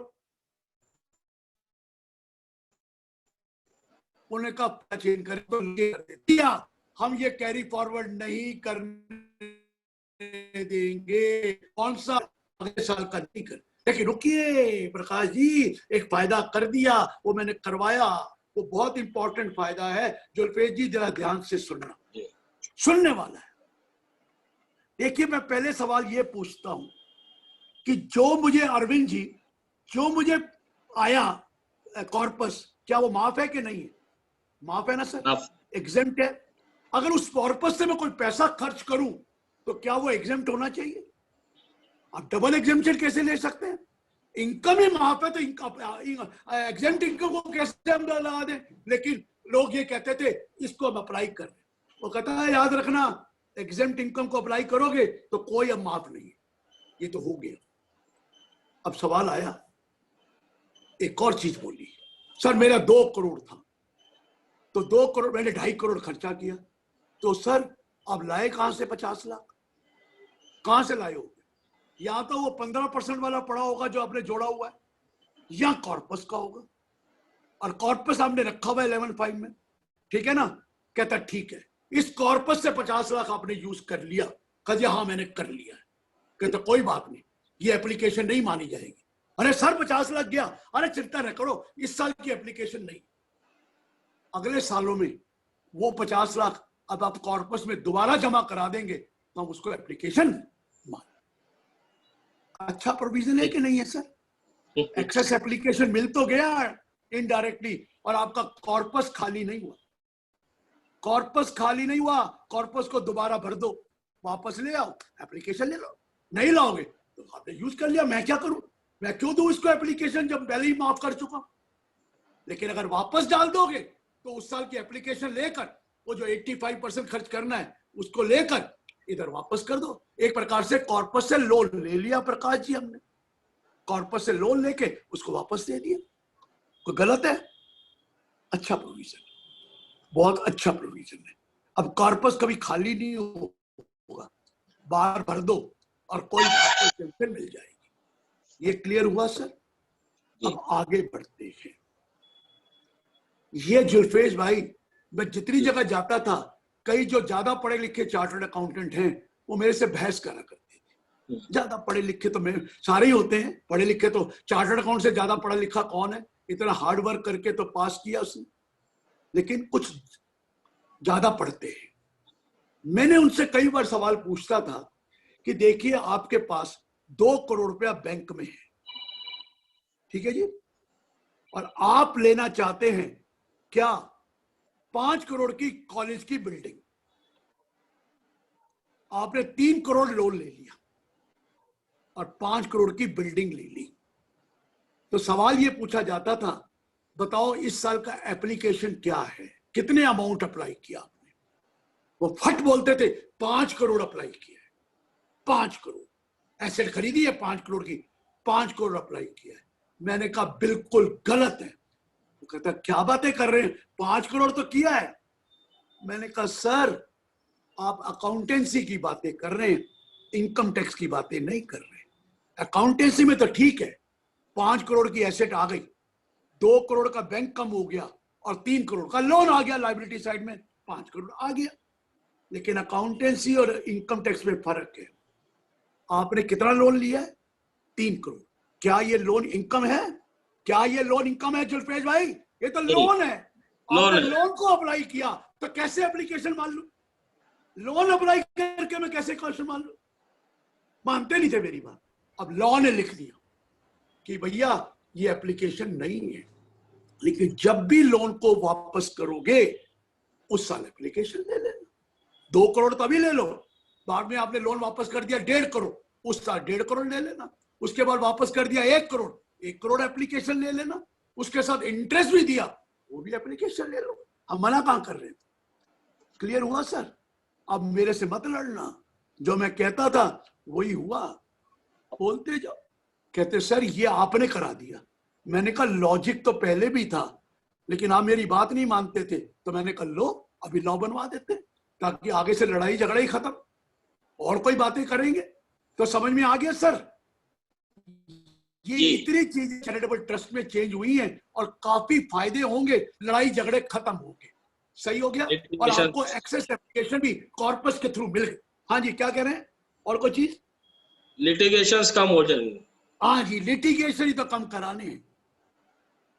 उन्होंने कहा चेंज करें तो दिया, हम ये कैरी फॉरवर्ड नहीं करने देंगे, कौन सा अगले साल का नहीं कर। लेकिन रुकिए प्रकाश जी, एक फायदा कर दिया, वो मैंने करवाया, वो बहुत इंपॉर्टेंट फायदा है। जुल्फेज जी जरा ध्यान से सुनना, सुनने वाला है। देखिए मैं पहले सवाल ये पूछता हूं कि जो मुझे अरविंद जी, जो मुझे आया कॉर्पस, क्या वो माफ है कि नहीं है? माफ है ना सर, एग्जेम्प्ट है। अगर उस कॉर्पस से मैं कोई पैसा खर्च करूं तो क्या वो एग्जेम्प्ट होना चाहिए? आप डबल एग्जेम्पशन कैसे ले सकते हैं? इनकम ही माफ है तो एग्जेम्प्ट इनकम को कैसे हम लगा दें? लेकिन लोग ये कहते थे इसको हम अप्लाई कर रहे, वो कहता है याद रखना एग्जेम्प्ट इनकम को अप्लाई करोगे तो कोई अब माफ नहीं है। ये तो हो गया। अब सवाल आया, एक और चीज बोली, सर मेरा 2 करोड़ था तो 2 करोड़ मैंने 2.5 करोड़ खर्चा किया, तो सर अब लाए कहां से 50 लाख? कहां से लाए होगे? या तो वो 15% वाला पड़ा होगा जो आपने जोड़ा हुआ है, या कॉर्पस का होगा, और कॉर्पस आपने रखा हुआ है 11.5 में, ठीक है ना? कहता ठीक है, इस कॉर्पस से 50 लाख आपने यूज कर लिया। कहते हाँ मैंने कर लिया है। कहते कोई बात नहीं, ये एप्लीकेशन नहीं मानी जाएगी। अरे सर 50 लाख गया, अरे चिंता न करो, इस साल की एप्लीकेशन नहीं, अगले सालों में वो 50 लाख अब आप कॉर्पस में दोबारा जमा करा देंगे तो हम उसको एप्लीकेशन मान। अच्छा प्रोविजन है कि नहीं है सर? एक्सेस एप्लीकेशन मिल तो गया इनडायरेक्टली, और आपका कॉर्पस खाली नहीं हुआ। कॉर्पस खाली नहीं हुआ, कॉर्पस को दोबारा भर दो, वापस ले आओ, एप्लीकेशन ले लो। नहीं लाओगे तो आपने यूज कर लिया, मैं क्या करूं? मैं क्यों दूं इसको एप्लीकेशन जब पहले ही माफ कर चुका? लेकिन अगर वापस डाल दोगे तो उस साल की एप्लीकेशन लेकर वो जो 85% खर्च करना है उसको लेकर इधर वापस कर दो। एक प्रकार से कॉर्पस से लोन ले लिया प्रकाश जी, हमने कॉर्पस से लोन लेके उसको वापस दे दिया। कोई गलत है? अच्छा प्रोविजन, बहुत अच्छा प्रोविजन है। अब कॉर्पस कभी खाली नहीं होगा, बाहर भर दो और कोई पेंशन मिल जाएगी। ये क्लियर हुआ सर? अब आगे बढ़ते हैं। ये जुल्फेज भाई, मैं जितनी जगह जाता था, कई जो ज्यादा पढ़े लिखे चार्टर्ड अकाउंटेंट हैं वो मेरे से बहस करा करते थे। ज्यादा पढ़े लिखे तो मैं सारे ही होते हैं, पढ़े लिखे तो चार्टर्ड अकाउंट से ज्यादा पढ़ा लिखा कौन है? इतना हार्ड वर्क करके तो पास किया उसने, लेकिन कुछ ज्यादा पढ़ते हैं मैंने उनसे कई बार सवाल पूछता था कि देखिए आपके पास 2 करोड़ रुपया बैंक में है, ठीक है जी, और आप लेना चाहते हैं क्या 5 करोड़ की कॉलेज की बिल्डिंग। आपने 3 करोड़ लोन ले लिया और 5 करोड़ की बिल्डिंग ले ली। तो सवाल ये पूछा जाता था, बताओ इस साल का एप्लीकेशन क्या है, कितने अमाउंट अप्लाई किया आपने। वो फट बोलते थे 5 करोड़ अप्लाई किया है, 5 करोड़ एसेट खरीदी है 5 करोड़ की, 5 करोड़ अप्लाई किया है। मैंने कहा बिल्कुल गलत है। वो कहता क्या बातें कर रहे हैं, 5 करोड़ तो किया है। मैंने कहा सर आप अकाउंटेंसी की बातें कर रहे हैं, इनकम टैक्स की बातें नहीं कर रहे। अकाउंटेंसी में तो ठीक है, 5 करोड़ की एसेट आ गई, 2 करोड़ का बैंक कम हो गया और 3 करोड़ का लोन आ गया लायबिलिटी साइड में, 5 करोड़ आ गया। लेकिन अकाउंटेंसी और इनकम टैक्स में फर्क है। आपने कितना लोन लिया है, 3 करोड़। क्या ये लोन इनकम है, क्या ये लोन इनकम है जुल्फेज भाई? ये तो लोन है। आपने लोन को अप्लाई किया तो कैसे एप्लीकेशन मान लूं? लोन अप्लाई करके मैं कैसे क्वेश्चन मान लूं? मानते नहीं थे मेरी बात। अब लॉ ने लिख दिया कि भैया ये एप्लीकेशन नहीं है, लेकिन जब भी लोन को वापस करोगे उस साल एप्लीकेशन ले लेना। 2 करोड़ तभी ले लो, बाद में आपने लोन वापस कर दिया 1.5 करोड़, उस साल 1.5 करोड़ ले लेना। उसके बाद वापस कर दिया 1 करोड़, 1 करोड़ एप्लीकेशन ले लेना। उसके साथ इंटरेस्ट भी दिया, वो भी एप्लीकेशन ले लो। हम मना कहां कर रहे थे? क्लियर हुआ सर? अब मेरे से मत लड़ना, जो मैं कहता था वही हुआ, बोलते जाओ। कहते सर ये आपने करा दिया। मैंने कहा लॉजिक तो पहले भी था, लेकिन आप मेरी बात नहीं मानते थे, तो मैंने कहा लो अभी लॉ बनवा देते ताकि आगे से लड़ाई झगड़ा ही खत्म। और कोई बातें करेंगे तो समझ में आ गया सर? ये इतनी चीजें चैरिटेबल ट्रस्ट में चेंज हुई हैं और काफी फायदे होंगे, लड़ाई झगड़े खत्म होंगे। सही हो गया? और आपको एक्सेस एप्लीकेशन भी कॉर्पस के थ्रू मिल गए। हाँ जी, क्या कह रहे हैं? और कोई चीज? लिटिगेशंस कम हो जाएंगे। हाँ जी, लिटिगेशन ही तो कम कराने हैं,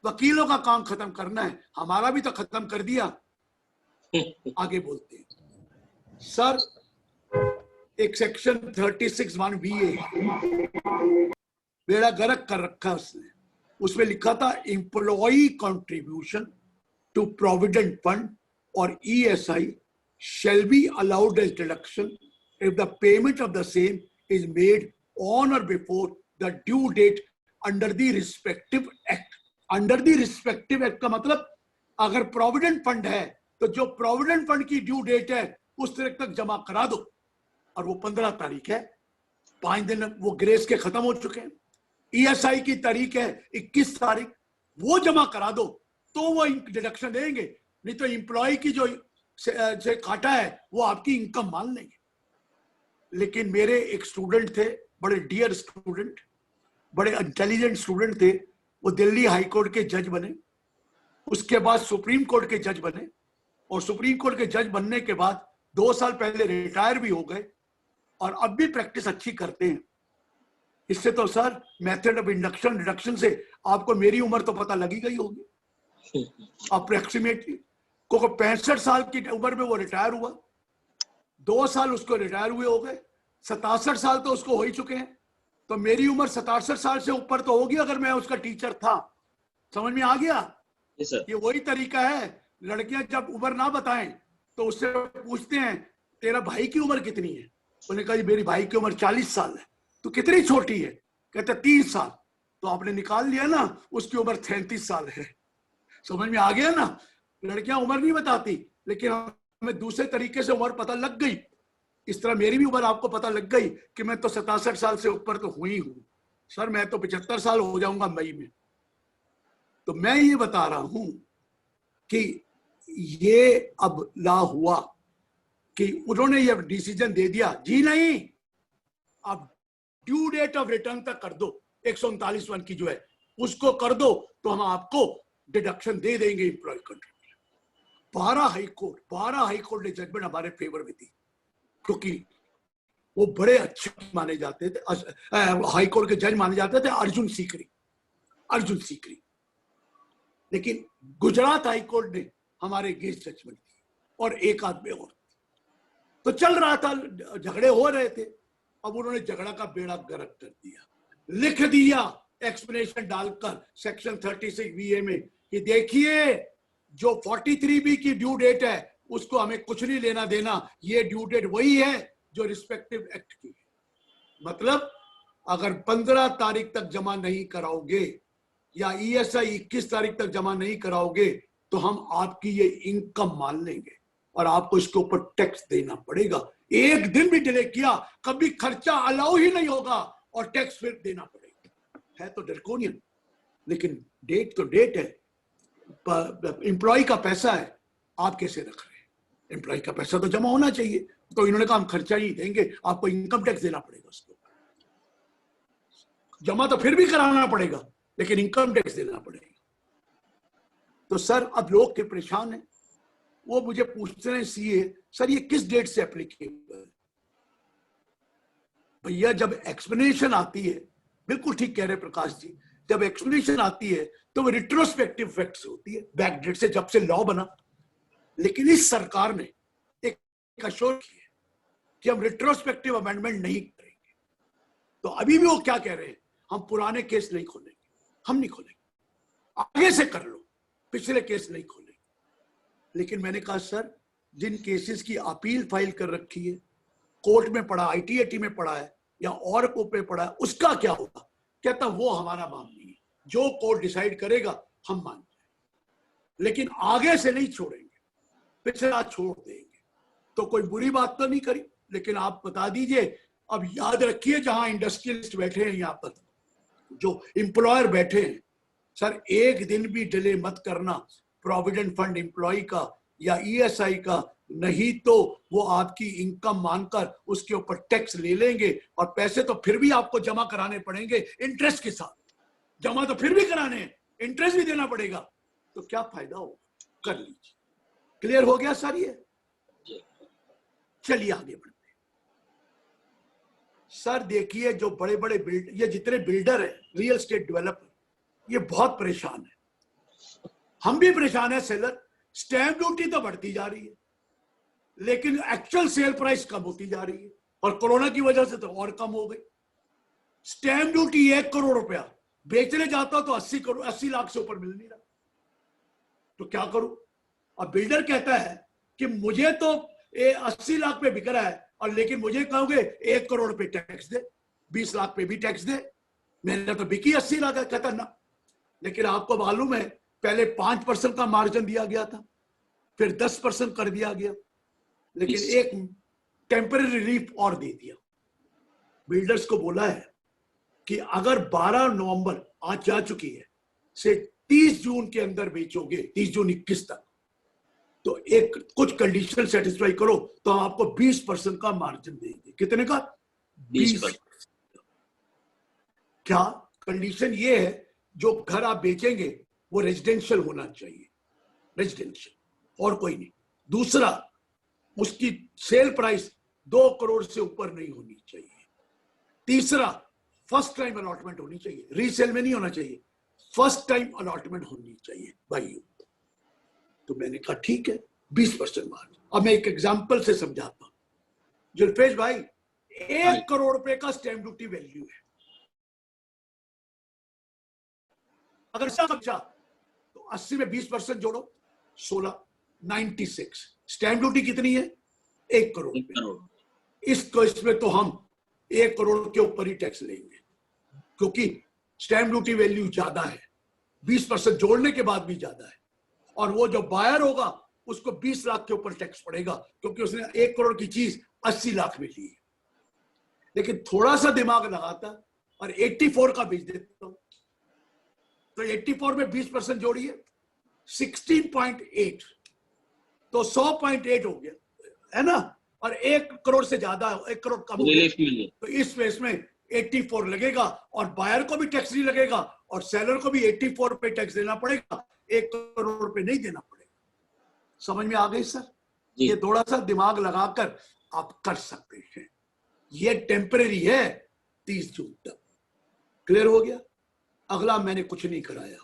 वकीलों का काम खत्म करना है। हमारा भी तो खत्म कर दिया। आगे बोलते हैं सर, एक सेक्शन 36(1)(BA बेड़ा गर्क कर रखा उसने। उसमें लिखा था employee contribution to provident fund और ESI shall be allowed as deduction if the payment of the same is made on or before the due date under the respective act. Under the respective act का मतलब अगर provident fund है तो जो provident fund की due date है उस तारीख तक जमा करा दो। और वो 15 तारीख है, 5 दिन वो ग्रेस के खत्म हो चुके हैं। ESI की तारीख है 21 तारीख, वो जमा करा दो तो वो डिडक्शन देंगे, नहीं तो एम्प्लॉय की जो काटा है वो आपकी इनकम मान लेंगे। लेकिन मेरे एक स्टूडेंट थे, बड़े डियर स्टूडेंट, बड़े इंटेलिजेंट स्टूडेंट थे। वो दिल्ली हाई कोर्ट के जज बने, उसके बाद सुप्रीम कोर्ट के जज बने, और सुप्रीम कोर्ट के जज बनने के बाद 2 साल पहले रिटायर भी हो गए और अब भी प्रैक्टिस अच्छी करते हैं। इससे तो sir method of induction reduction से आपको मेरी उम्र तो पता लगी गई होगी अप्रोक्सीमेटली। को 65 साल की उम्र में वो रिटायर हुआ, 2 साल उसको रिटायर हुए हो गए, 67 साल तो उसको हो ही चुके हैं। तो मेरी उम्र 67 साल से ऊपर तो होगी अगर मैं उसका टीचर था। समझ में आ गया? ये वही तरीका है, लड़कियां जब उम्र ना बताएं तो उससे पूछते हैं तेरा भाई की उम्र कितनी है? उन्होंने कहा मेरी भाई की उम्र 40 साल है। तो कितनी छोटी है? कहते 30 साल। तो आपने निकाल लिया ना, उसकी उम्र 33 साल है। समझ में आ गया ना? लड़कियां उम्र नहीं बताती, लेकिन हमें दूसरे तरीके से उम्र पता लग गई। इस तरह मेरी भी उम्र आपको पता लग गई कि मैं तो 67 साल से ऊपर तो हुई हूं सर, मैं तो 75 साल हो जाऊंगा मई में। तो मैं ये बता रहा हूं कि ये अब ला हुआ कि उन्होंने ये डिसीजन दे दिया, जी नहीं अब ड्यू डेट ऑफ रिटर्न तक कर दो, 139(1) की जो है उसको कर दो तो हम आपको डिडक्शन दे देंगे एम्प्लॉय कंट्रीब्यूशन। 12 हाई कोर्ट ने जजमेंट हमारे फेवर में दी, क्योंकि वो बड़े अच्छे माने जाते थे। हाई कोर्ट के जज माने जाते थे अर्जुन सीकरी। लेकिन गुजरात हाई कोर्ट ने हमारे अगेंस्ट जजमेंट दी और एक आदमी और। तो चल रहा था, झगड़े हो रहे थे। अब उन्होंने झगड़ा का बेड़ा गर्क कर दिया, लिख दिया एक्सप्लेनेशन डालकर सेक्शन 36 बीए में कि देखिए जो 43B की ड्यू डेट है उसको हमें कुछ नहीं लेना देना, ये ड्यू डेट वही है जो रिस्पेक्टिव एक्ट की है। मतलब अगर 15 तारीख तक जमा नहीं कराओगे या ESI 21 तारीख तक जमा नहीं कराओगे तो हम आपकी ये इनकम मान लेंगे और आपको इसके ऊपर टैक्स देना पड़ेगा। एक दिन भी डिले किया कभी खर्चा अलाउ ही नहीं होगा और टैक्स फिर देना पड़ेगा। है तो ड्रैकोनियन, लेकिन डेट तो डेट है, एम्प्लॉय का पैसा है, आप कैसे रख रहे हैं? एम्प्लॉय का पैसा तो जमा होना चाहिए, तो इन्होंने कहा हम खर्चा ही देंगे, आपको इनकम टैक्स देना पड़ेगा उसको। जमा तो फिर भी कराना पड़ेगा लेकिन इनकम टैक्स देना पड़ेगा। तो सर अब लोग के परेशान हैं, वो मुझे पूछते हैं सीए सर ये किस डेट से एप्लीकेबल है? भैया जब एक्सप्लेनेशन आती है, बिल्कुल ठीक कह रहे प्रकाश जी, जब एक्सप्लेनेशन आती है तो वो रिट्रोस्पेक्टिव इफेक्ट से होती है, बैक डेट से, जब से लॉ बना। लेकिन इस सरकार ने एक अश्योर किया कि हम रिट्रोस्पेक्टिव अमेंडमेंट नहीं करेंगे। तो अभी भी वो क्या कह रहे हैं, हम पुराने केस नहीं खोलेंगे, हम नहीं खोलेंगे, आगे से कर लो, पिछले केस नहीं खोलेंगे। लेकिन मैंने कहा सर जिन केसेस की अपील फाइल कर रखी है, कोर्ट में पड़ा, ITAT में पड़ा है या और को पे पड़ा है, उसका क्या होगा? कहता वो हमारा माम नहीं है, जो कोर्ट डिसाइड करेगा हम मान जाएंगे, लेकिन आगे से नहीं छोड़ेंगे, पिछला छोड़ देंगे। तो कोई बुरी बात तो नहीं करी, लेकिन आप बता दीजिए। अब याद रखिए जहां इंडस्ट्रियलिस्ट बैठे हैं, यहाँ पर जो एम्प्लॉयर बैठे हैं, सर एक दिन भी डिले मत करना प्रोविडेंट फंड एम्प्लॉय का या ESI का, नहीं तो वो आपकी इनकम मानकर उसके ऊपर टैक्स ले लेंगे और पैसे तो फिर भी आपको जमा कराने पड़ेंगे इंटरेस्ट के साथ। जमा तो फिर भी कराने हैं, इंटरेस्ट भी देना पड़ेगा, तो क्या फायदा होगा? कर लीजिए। क्लियर हो गया सर? ये चलिए आगे बढ़ते हैं। सर देखिए जो बड़े बड़े ये जितने बिल्डर है, रियल एस्टेट डेवलपर, ये बहुत परेशान है, हम भी परेशान है सेलर। स्टैंप ड्यूटी तो बढ़ती जा रही है लेकिन एक्चुअल सेल प्राइस कम होती जा रही है, और कोरोना की वजह से तो और कम हो गई। स्टैंप ड्यूटी 1 करोड़ रुपया बेचने जाता तो 80 लाख से ऊपर मिल नहीं रहा, तो क्या करूं? अब बिल्डर कहता है कि मुझे तो 80 लाख पे बिक रहा है, और लेकिन मुझे कहोगे 1 करोड़ पे टैक्स दे, 20 लाख पे भी टैक्स दे, मैंने तो बिकी 80 लाख है। कहता ना, लेकिन आपको मालूम है पहले 5% का मार्जिन दिया गया था, फिर 10% कर दिया गया, लेकिन एक टेम्पररी रिलीफ और दे दिया। बिल्डर्स को बोला है कि अगर 12 नवंबर आज जा चुकी है से 30 जून के अंदर बेचोगे, 30 जून 21 तक, तो एक कुछ कंडीशन सेटिस्फाई करो तो हम आपको 20% का मार्जिन देंगे। कितने का? 20%। क्या कंडीशन ये है, जो घर आप बेचेंगे वो रेजिडेंशियल होना चाहिए, रेजिडेंशियल, और कोई नहीं। दूसरा, उसकी सेल प्राइस 2 करोड़ से ऊपर नहीं होनी चाहिए। तीसरा, फर्स्ट टाइम अलॉटमेंट होनी चाहिए, रीसेल में नहीं होना चाहिए, फर्स्ट टाइम अलॉटमेंट होनी चाहिए भाई। तो मैंने कहा ठीक है 20% मार्जिन। अब मैं एक एग्जांपल से समझाता हूं। जुल्फेश भाई, 1 करोड़ रुपए का स्टैंप ड्यूटी वैल्यू है, अगर समझा तो 80 में 20% जोड़ो, 16, 96। स्टैंप ड्यूटी कितनी है? 1 करोड़ रुपए। इसमें तो हम 1 करोड़ के ऊपर ही टैक्स लेंगे, क्योंकि स्टैंप ड्यूटी वैल्यू ज्यादा है, 20% जोड़ने के बाद भी ज्यादा है, और वो जो बायर होगा उसको 20 लाख के ऊपर टैक्स पड़ेगा, क्योंकि उसने 1 करोड़ की चीज 80 लाख में ली है। लेकिन थोड़ा सा दिमाग लगाता और 84 का बेच देता हूं, तो 84 में 20% जोड़िए, 16.8, तो 100.8 हो गया, है ना? और 1 करोड़ से ज्यादा, 1 करोड़ कम हो गया, तो इस फेस में 84 लगेगा, और बायर को भी टैक्स नहीं लगेगा, और सेलर को भी 84 पे टैक्स देना पड़ेगा, 1 करोड़ रुपए नहीं देना पड़ेगा। समझ में आ गई सर? ये थोड़ा सा दिमाग लगाकर आप कर सकते हैं। ये टेम्परेरी है 30 जून तक। क्लियर हो गया? अगला मैंने कुछ नहीं कराया,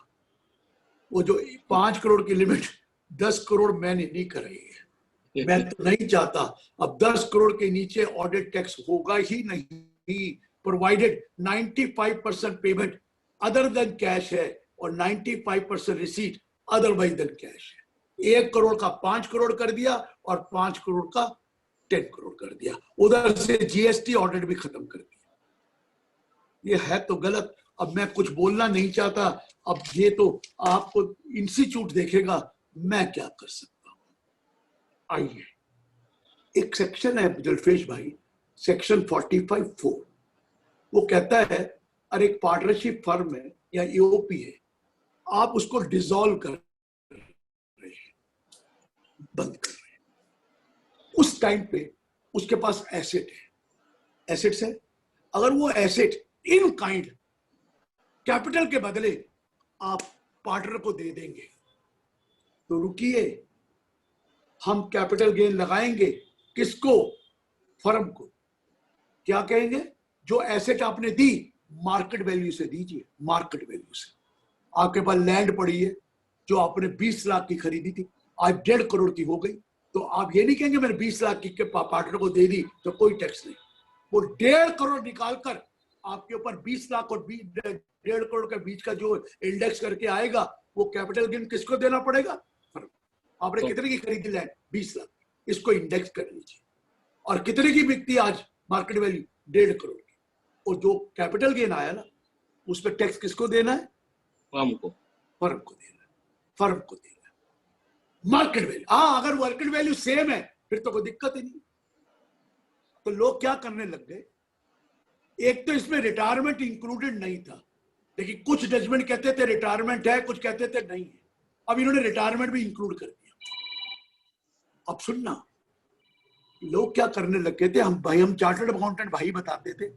वो जो 5 करोड़ की लिमिट 10 करोड़ मैंने नहीं कराई है। मैं तो नहीं चाहता। अब 10 करोड़ के नीचे ऑडिट टैक्स होगा ही नहीं, provided 95% payment other than cash है और 95% रिसीट अदरवाइज देन कैश है। 1 करोड़ का 5 करोड़ कर दिया और 5 करोड़ का 10 करोड़ कर दिया, उधर से जीएसटी ऑडिट भी खत्म कर दिया। ये है तो गलत। अब मैं कुछ बोलना नहीं चाहता, अब ये तो आपको इंस्टीट्यूट देखेगा, मैं क्या कर सकता हूं। आइए, एक सेक्शन है जलफेश भाई, सेक्शन 45(4), वो कहता है अरे एक पार्टनरशिप फर्म है या ईओपी है, आप उसको डिसॉल्व कर रहे हैं, बंद कर रहे हैं, उस टाइम पे उसके पास एसेट है, एसेट्स है, अगर वो एसेट इन काइंड कैपिटल के बदले आप पार्टनर को दे देंगे तो रुकिए, हम कैपिटल गेन लगाएंगे किसको? फर्म को। क्या कहेंगे? जो एसेट आपने दी मार्केट वैल्यू से दीजिए, मार्केट वैल्यू से। आपके पास लैंड पड़ी है जो आपने 20 लाख की खरीदी थी, आज 1.5 करोड़ की हो गई, तो आप ये नहीं कहेंगे मैंने 20 लाख की पार्टनर को दे दी तो कोई टैक्स नहीं। वो 1.5 करोड़ निकालकर आपके ऊपर 20 लाख और 1.5 करोड़ के बीच का जो इंडेक्स करके आएगा, वो कैपिटल गेन किसको देना पड़ेगा? फर्म। आपने कितने की खरीदी लैंड? 20 लाख, इसको इंडेक्स कर लीजिए। और कितने की बिकती आज मार्केट वैल्यू? 1.5 करोड़ की। और जो कैपिटल गेन आया ना, उस पर टैक्स किसको देना है? फर्म को। फर्म को देना है, फर्म को देना है। मार्केट वैल्यू, हाँ, अगर मार्केट वैल्यू सेम है फिर तो कोई दिक्कत ही नहीं। तो लोग क्या करने लग गए, एक तो इसमें रिटायरमेंट इंक्लूडेड नहीं था, लेकिन कुछ जजमेंट कहते थे रिटायरमेंट है, कुछ कहते थे नहीं है। अब इन्होंने रिटायरमेंट भी इंक्लूड कर दिया। अब सुनना, लोग क्या करने लगे थे, हम चार्टर्ड अकाउंटेंट भाई बताते थे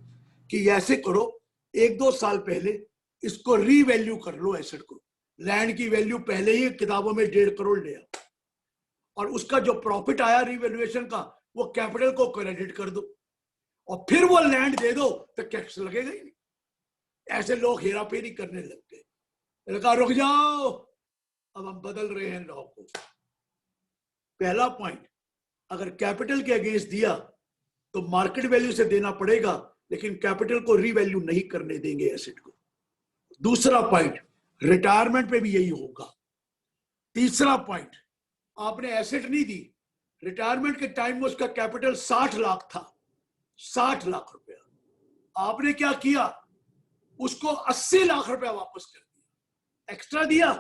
कि ऐसे करो, 1-2 साल पहले इसको रीवैल्यू कर लो एसेट को। लैंड की वैल्यू पहले ही किताबों में 1.5 करोड़ ले आओ, और उसका जो प्रॉफिट आया रीवैल्यूएशन का वो कैपिटल को क्रेडिट कर दो, और फिर वो लैंड दे दो तो टैक्स लगेगा ही नहीं। ऐसे लोग हेरा फेरी करने लग गए। कहा रुक जाओ, अब हम बदल रहे हैं लॉ को। पहला पॉइंट, अगर कैपिटल के अगेंस्ट दिया तो मार्केट वैल्यू से देना पड़ेगा, लेकिन कैपिटल को रीवैल्यू नहीं करने देंगे एसेट को। दूसरा पॉइंट, रिटायरमेंट पे भी यही होगा। तीसरा पॉइंट, आपने एसेट नहीं दी, रिटायरमेंट के टाइम में उसका कैपिटल 60 लाख था, 60 लाख रुपया। आपने क्या किया, उसको 80 लाख रुपया वापस कर दिया। एक्स्ट्रा दिया।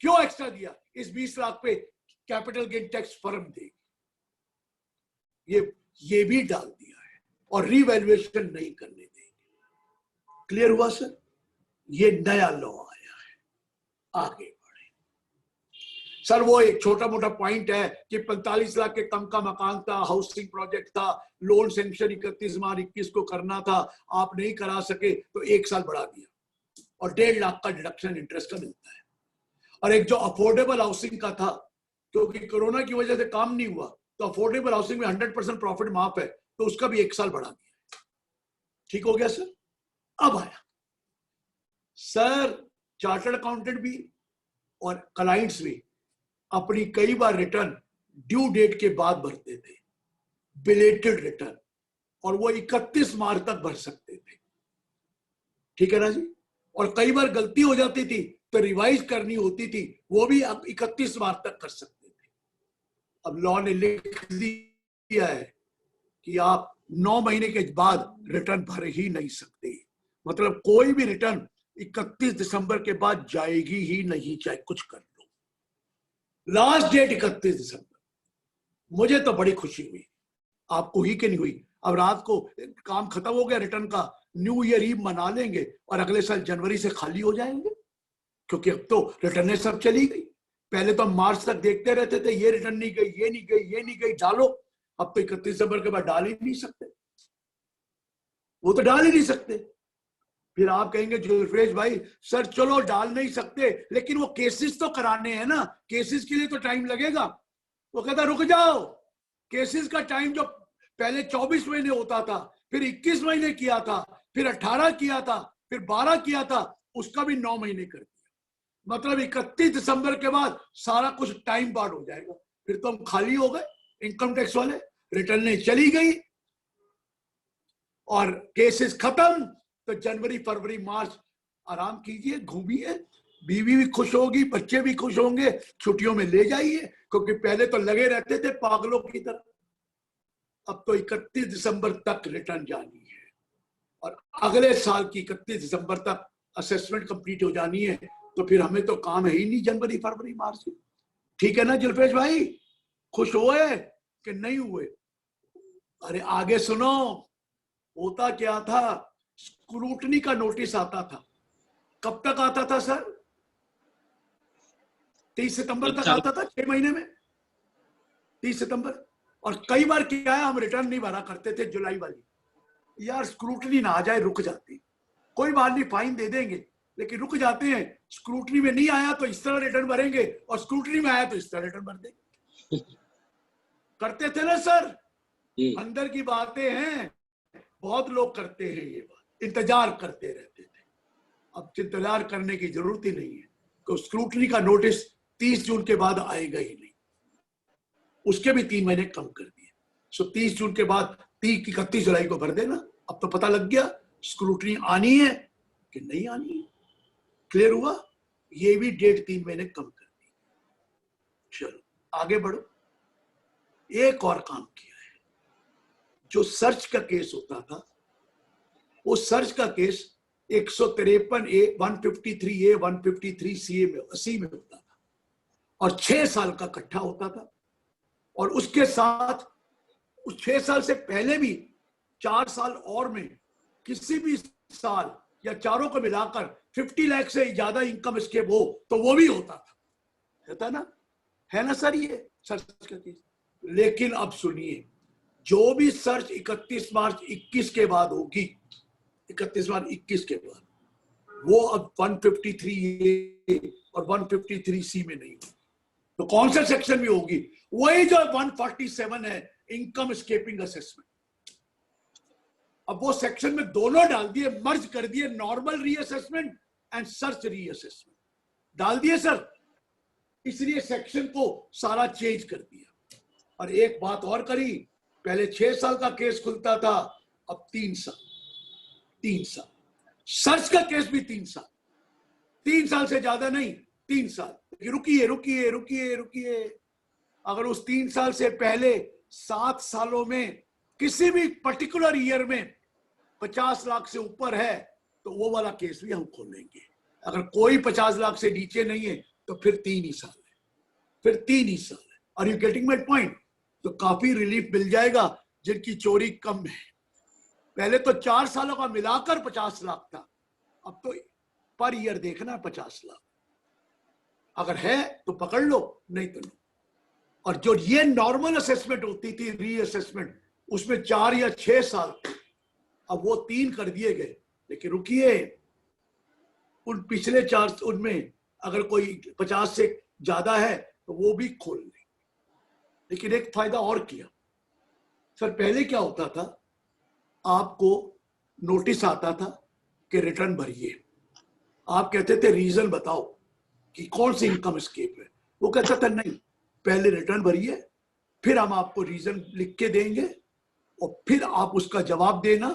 क्यों एक्स्ट्रा दिया? इस 20 लाख पे कैपिटल गेन टैक्स फर्म देगी, ये भी डाल दिया है, और रीवैल्यूएशन नहीं करने देंगे। क्लियर हुआ सर? ये नया लॉ आया है। आगे बढ़े सर। वो एक छोटा मोटा पॉइंट है कि 45 लाख के कम का मकान था, हाउसिंग प्रोजेक्ट था, लोन सेंक्शन 31 मार्च 21 को करना था, आप नहीं करा सके तो 1 साल बढ़ा दिया, और 1.5 लाख का डिडक्शन इंटरेस्ट का मिलता है। और एक जो अफोर्डेबल हाउसिंग का था, क्योंकि कोरोना की वजह से काम नहीं हुआ, तो अफोर्डेबल हाउसिंग में 100% प्रॉफिट माफ है, तो उसका भी 1 साल बढ़ा दिया। ठीक हो गया सर? अब आया सर, चार्टर्ड अकाउंटेंट भी और क्लाइंट्स भी अपनी कई बार रिटर्न ड्यू डेट के बाद भरते थे, बिलेटेड रिटर्न, और वो 31 मार्च तक भर सकते थे। ठीक है ना जी? और कई बार गलती हो जाती थी तो रिवाइज करनी होती थी, वो भी अब 31 मार्च तक कर सकते थे। अब लॉ ने लिख दिया है कि आप 9 महीने के बाद रिटर्न भर ही नहीं सकते। मतलब कोई भी रिटर्न 31 दिसंबर के बाद जाएगी ही नहीं, चाहे कुछ कर लो। लास्ट डेट 31 दिसंबर। मुझे तो बड़ी खुशी हुई, आपको ही कि नहीं हुई? अब रात को काम खत्म हो गया रिटर्न का, न्यू ईयर ईव मना लेंगे और अगले साल जनवरी से खाली हो जाएंगे, क्योंकि अब तो रिटर्नें सब चली गई। पहले तो हम मार्च तक देखते रहते थे, ये रिटर्न नहीं गई, ये नहीं गई, ये नहीं गई, डालो। अब तो 31 दिसंबर के बाद डाल ही नहीं सकते, वो तो डाल ही नहीं सकते। फिर आप कहेंगे जुल्फेश भाई सर चलो डाल नहीं सकते, लेकिन वो केसेस तो कराने हैं ना, केसेस के लिए तो टाइम लगेगा। वो कहता रुक जाओ, केसेस का टाइम जो पहले 24 महीने होता था, फिर 21 महीने किया था, फिर 18 किया था, फिर 12 किया था, उसका भी 9 महीने कर दिया। मतलब 31 दिसंबर के बाद सारा कुछ टाइम बाउंड हो जाएगा। फिर तो हम खाली हो गए इनकम टैक्स वाले, रिटर्नें चली गई और केसेस खत्म। तो जनवरी फरवरी मार्च आराम कीजिए, घूमिए, बीवी भी खुश होगी, बच्चे भी खुश होंगे, छुट्टियों में ले जाइए, क्योंकि पहले तो लगे रहते थे पागलों की तरह। अब तो 31 दिसंबर तक रिटर्न जानी है और अगले साल की 31 दिसंबर तक असेसमेंट कंप्लीट हो जानी है। तो फिर हमें तो काम है ही नहीं जनवरी फरवरी मार्च में। ठीक है ना जुल्फेश भाई, खुश हुए कि नहीं हुए? अरे आगे सुनो, होता क्या था, स्क्रूटनी का नोटिस आता था। कब तक आता था सर? 30 सितंबर तक आता था, 6 महीने में 30 सितंबर। और कई बार क्या है, हम रिटर्न नहीं भरा करते थे जुलाई वाली, यार स्क्रूटनी ना आ जाए, रुक जाती, कोई बात नहीं फाइन दे देंगे, लेकिन रुक जाते हैं। स्क्रूटनी में नहीं आया तो इस तरह रिटर्न भरेंगे, और स्क्रूटनी में आया तो इस तरह रिटर्न भर देंगे। करते थे ना सर, अंदर की बातें हैं, बहुत लोग करते हैं ये बात, इंतजार करते रहते थे। अब इंतजार करने की जरूरत ही नहीं है, तो स्क्रूटनी का नोटिस 30 जून के बाद आएगा ही नहीं, उसके भी 3 महीने कम कर दिए। सो 30 जून के बाद 31 जुलाई को भर देना। अब तो पता लग गया स्क्रूटनी आनी है कि नहीं आनी है, क्लियर हुआ? ये भी डेट 3 महीने कम कर दी। चलो आगे बढ़ो। एक और काम किया है, जो सर्च का केस होता था, वो सर्च का केस 153A 153A 153CA में 80 में होता था और 6 साल का इकट्ठा होता था। और उसके साथ उस 6 साल से पहले भी 4 साल और में किसी भी साल या चारों को मिलाकर 50 लाख से ज्यादा इनकम स्केप हो तो वो भी होता ना, है ना सर ये सर्च का केस। लेकिन अब सुनिए, जो भी सर्च 31 मार्च 21 के बाद होगी, 31 मार्च 21 के बाद, वो अब 153A और 153C में नहीं होगी। तो कौन सा सेक्शन में होगी? वही जो 147 है, इनकम स्केपिंग असेसमेंट। अब वो सेक्शन में दोनों डाल दिए, मर्ज कर दिए, normal reassessment and search reassessment डाल दिए सर। इसलिए सेक्शन को सारा चेंज कर दिया। और एक बात और करी, पहले 6 साल का केस खुलता था, अब 3 साल। 3 साल सर्च का केस भी 3 साल, 3 साल से ज्यादा नहीं, 3 साल। रुकिए रुकिए रुकिए रुकिए, अगर उस 3 साल से पहले 7 सालों में किसी भी पर्टिकुलर ईयर में 50 लाख से ऊपर है तो वो वाला केस भी हम खोलेंगे। अगर कोई 50 लाख से नीचे नहीं है तो फिर 3 ही साल है, फिर 3 ही साल है। Are you getting my point? तो काफी रिलीफ मिल जाएगा जिनकी चोरी कम है। पहले तो 4 सालों का मिलाकर 50 लाख था, अब तो पर ईयर देखना 50 लाख। अगर है तो पकड़ लो, नहीं तो लो। और जो ये नॉर्मल असेसमेंट होती थी, रीअसेसमेंट, उसमें 4 या 6 साल, अब वो 3 कर दिए गए। लेकिन रुकिए, उन पिछले 4 उनमें अगर कोई 50 से ज्यादा है तो वो भी खोल लें। लेकिन एक फायदा और किया सर, पहले क्या होता था, आपको नोटिस आता था कि रिटर्न भरिए, आप कहते थे रीजन बताओ कि कौन सी इनकम स्केप है, वो कहता था नहीं, पहले रिटर्न भरिए, फिर हम आपको रीजन लिख के देंगे और फिर आप उसका जवाब देना,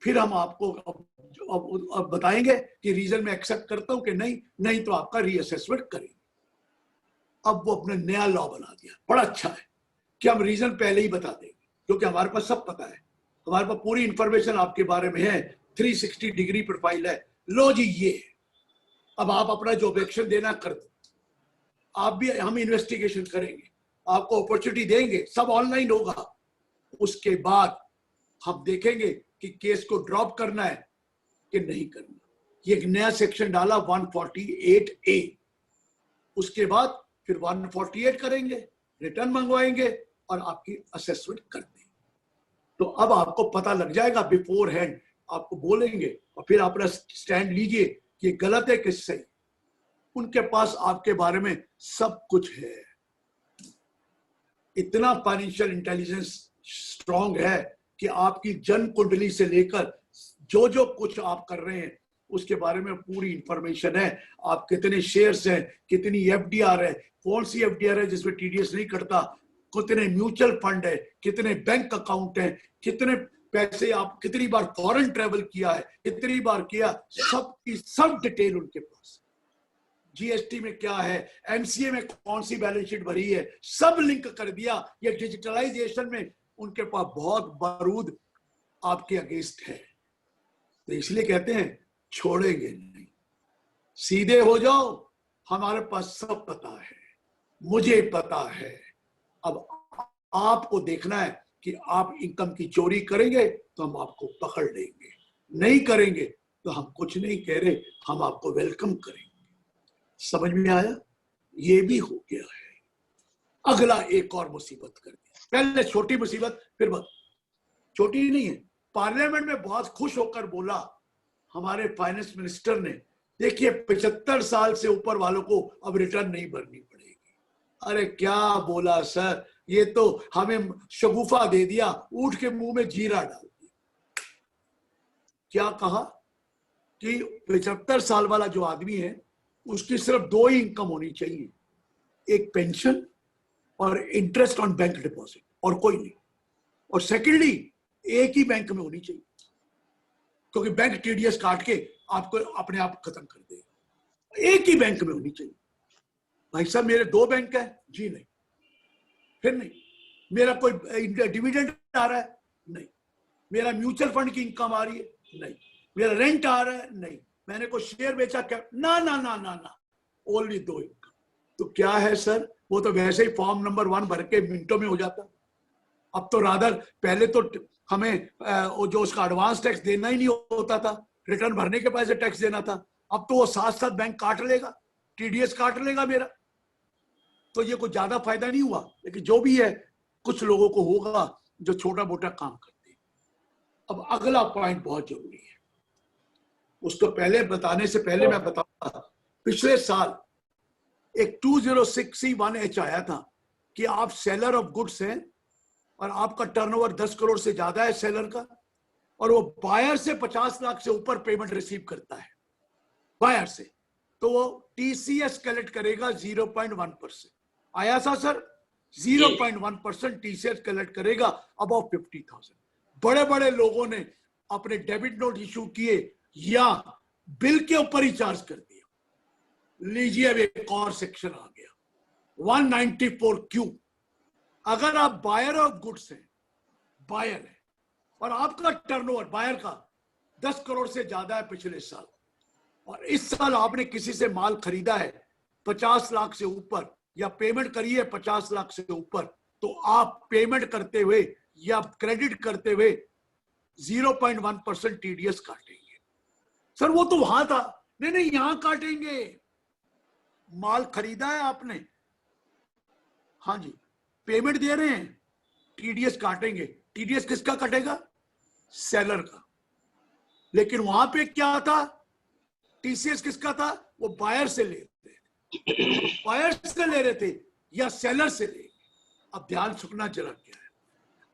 फिर हम आपको अब बताएंगे कि रीजन में एक्सेप्ट करता हूं कि नहीं, नहीं तो आपका रीअसेसमेंट करेंगे। अब वो अपने नया लॉ बना दिया, बड़ा अच्छा है कि हम रीजन पहले ही बता देंगे, क्योंकि हमारे पास सब पता है, हमारे पास पूरी इंफॉर्मेशन आपके बारे में है, 360 डिग्री प्रोफाइल है। लो जी ये है, अब आप अपना जो ऑब्जेक्शन देना कर दो, आप भी, हम इन्वेस्टिगेशन करेंगे, आपको अपॉर्चुनिटी देंगे, सब ऑनलाइन होगा। उसके बाद हम देखेंगे कि केस को ड्रॉप करना है कि नहीं करना। ये एक नया सेक्शन डाला 148A, उसके बाद फिर 148 करेंगे, रिटर्न मंगवाएंगे और आपकी असेसमेंट कर देंगे। तो अब आपको पता लग जाएगा, बिफोर हैंड आपको बोलेंगे और फिर अपना स्टैंड लीजिए कि गलत है कि सही। उनके पास आपके बारे में सब कुछ है, इतना फाइनेंशियल इंटेलिजेंस स्ट्रांग है कि आपकी जन्म कुंडली से लेकर जो जो कुछ आप कर रहे हैं उसके बारे में पूरी इंफॉर्मेशन है। आप कितने शेयर्स हैं, कितनी FDR है, कौन सी एफडीआर है जिसमें टीडीएस नहीं कटता, कितने म्यूचुअल फंड है, कितने बैंक अकाउंट है, कितने पैसे आप कितनी बार फॉरेन ट्रेवल किया है, कितनी बार किया, सब की सब डिटेल उनके पास। जीएसटी में क्या है, एमसीए में कौन सी बैलेंस शीट भरी है, सब लिंक कर दिया। ये डिजिटलाइजेशन में उनके पास बहुत बारूद आपके अगेंस्ट है। तो इसलिए कहते हैं छोड़ेंगे नहीं, सीधे हो जाओ, हमारे पास सब पता है, मुझे पता है। अब आपको देखना है कि आप इनकम की चोरी करेंगे तो हम आपको पकड़ लेंगे, नहीं करेंगे तो हम कुछ नहीं कह रहे, हम आपको वेलकम करेंगे। समझ में आया? ये भी हो गया है। अगला एक और मुसीबत कर दी, पहले छोटी मुसीबत, फिर बस छोटी नहीं है। पार्लियामेंट में बहुत खुश होकर बोला हमारे फाइनेंस मिनिस्टर ने, देखिए 75 साल से ऊपर वालों को अब रिटर्न नहीं भरनी पड़ेगी। अरे क्या बोला सर, ये तो हमें शगुफा दे दिया, ऊंट के मुंह में जीरा डाल दिया। क्या कहा कि 75 साल वाला जो आदमी है उसकी सिर्फ 2 ही इनकम होनी चाहिए, एक पेंशन और इंटरेस्ट ऑन बैंक डिपॉजिट, और कोई नहीं। और सेकेंडली एक ही बैंक में होनी चाहिए, क्योंकि बैंक टीडीएस काट के आपको अपने आप खत्म कर देगा। एक ही बैंक में होनी चाहिए। भाई साहब मेरे 2 बैंक है जी, नहीं, फिर नहीं। मेरा कोई डिविडेंड आ रहा है, नहीं। मेरा म्यूचुअल फंड की इनकम आ रही है, नहीं। मेरा रेंट आ रहा है, नहीं। मैंने कोई शेयर बेचा क्या, ना ना ना ना ना, ओनली 2 इनकम। तो क्या है सर, वो तो वैसे ही फॉर्म नंबर 1 भर के मिनटों में हो जाता। अब तो रादर पहले तो हमें जो उसका एडवांस टैक्स देना ही नहीं होता था, रिटर्न भरने के पैसे टैक्स देना था। अब तो वो साथ साथ बैंक काट लेगा, टीडीएस काट लेगा मेरा। तो ये कोई ज्यादा फायदा नहीं हुआ, लेकिन जो भी है कुछ लोगों को होगा जो छोटा मोटा काम करते हैं। अब अगला पॉइंट बहुत जरूरी है, उसको पहले बताने से पहले मैं बताऊंगा, पिछले साल एक 2061H आया था कि आप सेलर ऑफ गुड्स हैं और आपका टर्नओवर 10 करोड़ से ज्यादा है सेलर का, और वो बायर से 50 लाख से ऊपर पेमेंट रिसीव करता है बायर से, तो वो टीसीएस कलेक्ट करेगा 0.1%। आया था सर, 0.1% टीसीएस कलेक्ट करेगा अबव 50,000। बड़े बड़े लोगों ने अपने डेबिट नोट इशू किए या बिल के ऊपर ही चार्ज कर दिया। लीजिए अब एक और सेक्शन आ गया 194Q। अगर आप बायर ऑफ गुड्स हैं, बायर है, और आपका टर्नओवर बायर का 10 करोड़ से ज्यादा है पिछले साल, और इस साल आपने किसी से माल खरीदा है 50 लाख से ऊपर या पेमेंट करी है 50 लाख से ऊपर, तो आप पेमेंट करते हुए या क्रेडिट करते हुए 0.1% टीडीएस काटेंगे। सर वो तो वहां था, नहीं नहीं यहां काटेंगे। माल खरीदा है आपने, हाँ जी, पेमेंट दे रहे हैं, टीडीएस काटेंगे। टीडीएस किसका कटेगा? सेलर का। लेकिन वहां पे क्या था, टीसीएस किसका था? वो बायर से ले रहे थे, बायर से ले रहे थे या सेलर से ले। अब ध्यान सुनना जरा क्या है,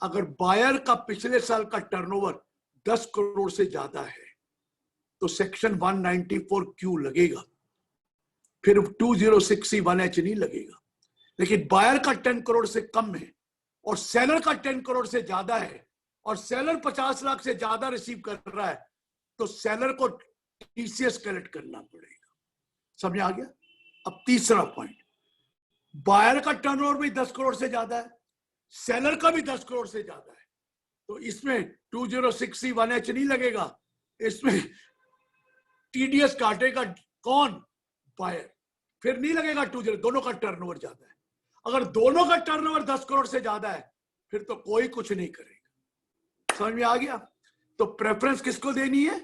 अगर बायर का पिछले साल का टर्नओवर 10 करोड़ से ज्यादा है तो सेक्शन 194Q लगेगा, फिर 2061H नहीं लगेगा। लेकिन बायर का 10 करोड़ से कम है और सेलर का 10 करोड़ से ज्यादा है और सेलर 50 लाख से ज्यादा रिसीव कर रहा है, तो सेलर को टीसीएस कलेक्ट करना पड़ेगा। समझ आ गया? अब तीसरा पॉइंट, बायर का टर्नओवर भी 10 करोड़ से ज्यादा है, सेलर का भी 10 करोड़ से ज्यादा है, तो इसमें 2061H नहीं लगेगा, इसमें टीडीएस काटेगा कौन? बायर। फिर नहीं लगेगा 20, दोनों का टर्नओवर ज्यादा है। अगर दोनों का टर्नओवर 10 करोड़ से ज्यादा है फिर तो कोई कुछ नहीं करेगा। समझ में आ गया? तो प्रेफरेंस किसको देनी है?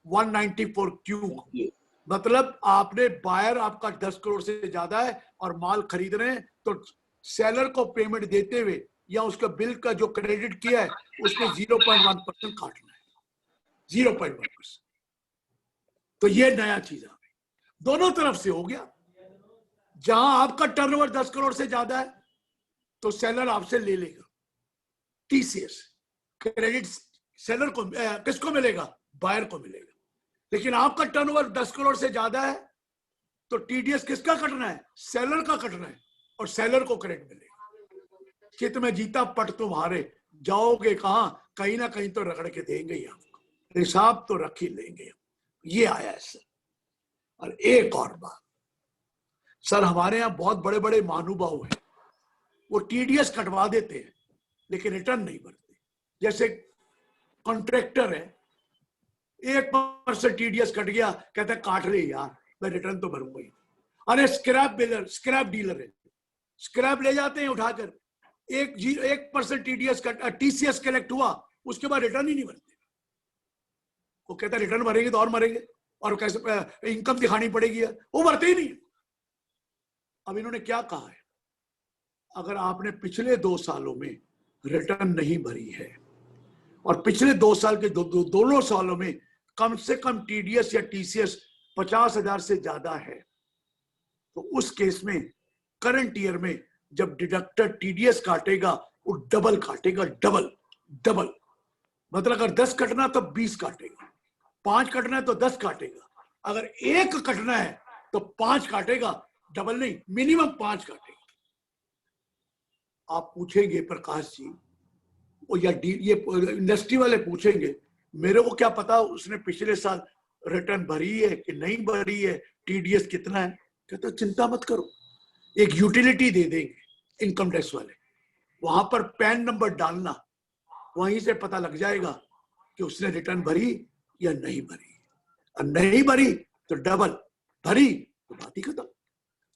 194Q को। मतलब आपने बायर आपका 10 करोड़ से ज्यादा है और माल खरीद रहे हैं, तो सेलर को पेमेंट देते हुए या उसका बिल का जो क्रेडिट किया है उसमें 0.1% काटना है, 0.1%। तो ये नया चीज आ गई, दोनों तरफ से हो गया। जहां आपका टर्नओवर 10 करोड़ से ज्यादा है तो सेलर आपसे ले लेगा टीसीएस, क्रेडिट सेलर को किसको मिलेगा? बायर को मिलेगा। लेकिन आपका टर्नओवर 10 करोड़ से ज्यादा है तो टीडीएस किसका कटना है? सेलर का कटना है। और सेलर को क्रेडिट मिलेगा। चित में जीता पट तुम्हारे, जाओगे कहां, कहीं ना कहीं तो रगड़ के देंगे ही आपको, हिसाब तो रख ही लेंगे। ये आया है सर। और एक और बात सर, हमारे यहाँ बहुत बड़े बड़े महानुभाव हैं, वो टीडीएस कटवा देते हैं लेकिन रिटर्न नहीं भरते। जैसे कॉन्ट्रैक्टर है, 1% टीडीएस कट गया, कहता है काट ले यार, मैं रिटर्न तो भरूंगा ही। अरे स्क्रैप डीलर है, स्क्रैप ले जाते हैं उठाकर, 1% टीडीएस टीसीएस कलेक्ट हुआ, उसके बाद रिटर्न ही नहीं भरते। वो कहता है रिटर्न भरेंगे तो और मरेंगे, और कैसे इनकम दिखानी पड़ेगी, वो भरते ही नहीं। अब इन्होंने क्या कहा है, अगर आपने पिछले 2 सालों में रिटर्न नहीं भरी है और पिछले 2 साल के दोनों सालों में कम से कम टीडीएस या टीसीएस 50,000 से ज्यादा है, तो उस केस में करंट ईयर में जब डिडक्टर टीडीएस काटेगा वो डबल काटेगा, डबल। मतलब अगर 10 कटना तो 20 काटेगा, 5 कटना है तो 10 काटेगा, अगर 1 कटना है तो 5 काटेगा, डबल नहीं, मिनिमम 5 काटेगा। आप पूछेंगे प्रकाश जी, वो या ये इंडस्ट्री वाले पूछेंगे, मेरे को क्या पता उसने पिछले साल रिटर्न भरी है कि नहीं भरी है, टीडीएस कितना है। कहते चिंता मत करो, एक यूटिलिटी दे देंगे इनकम टैक्स वाले, वहां पर पैन नंबर डालना, वहीं से पता लग जाएगा कि उसने रिटर्न भरी या नहीं भरी। और नहीं भरी तो डबल, भरी तो बात ही खत्म।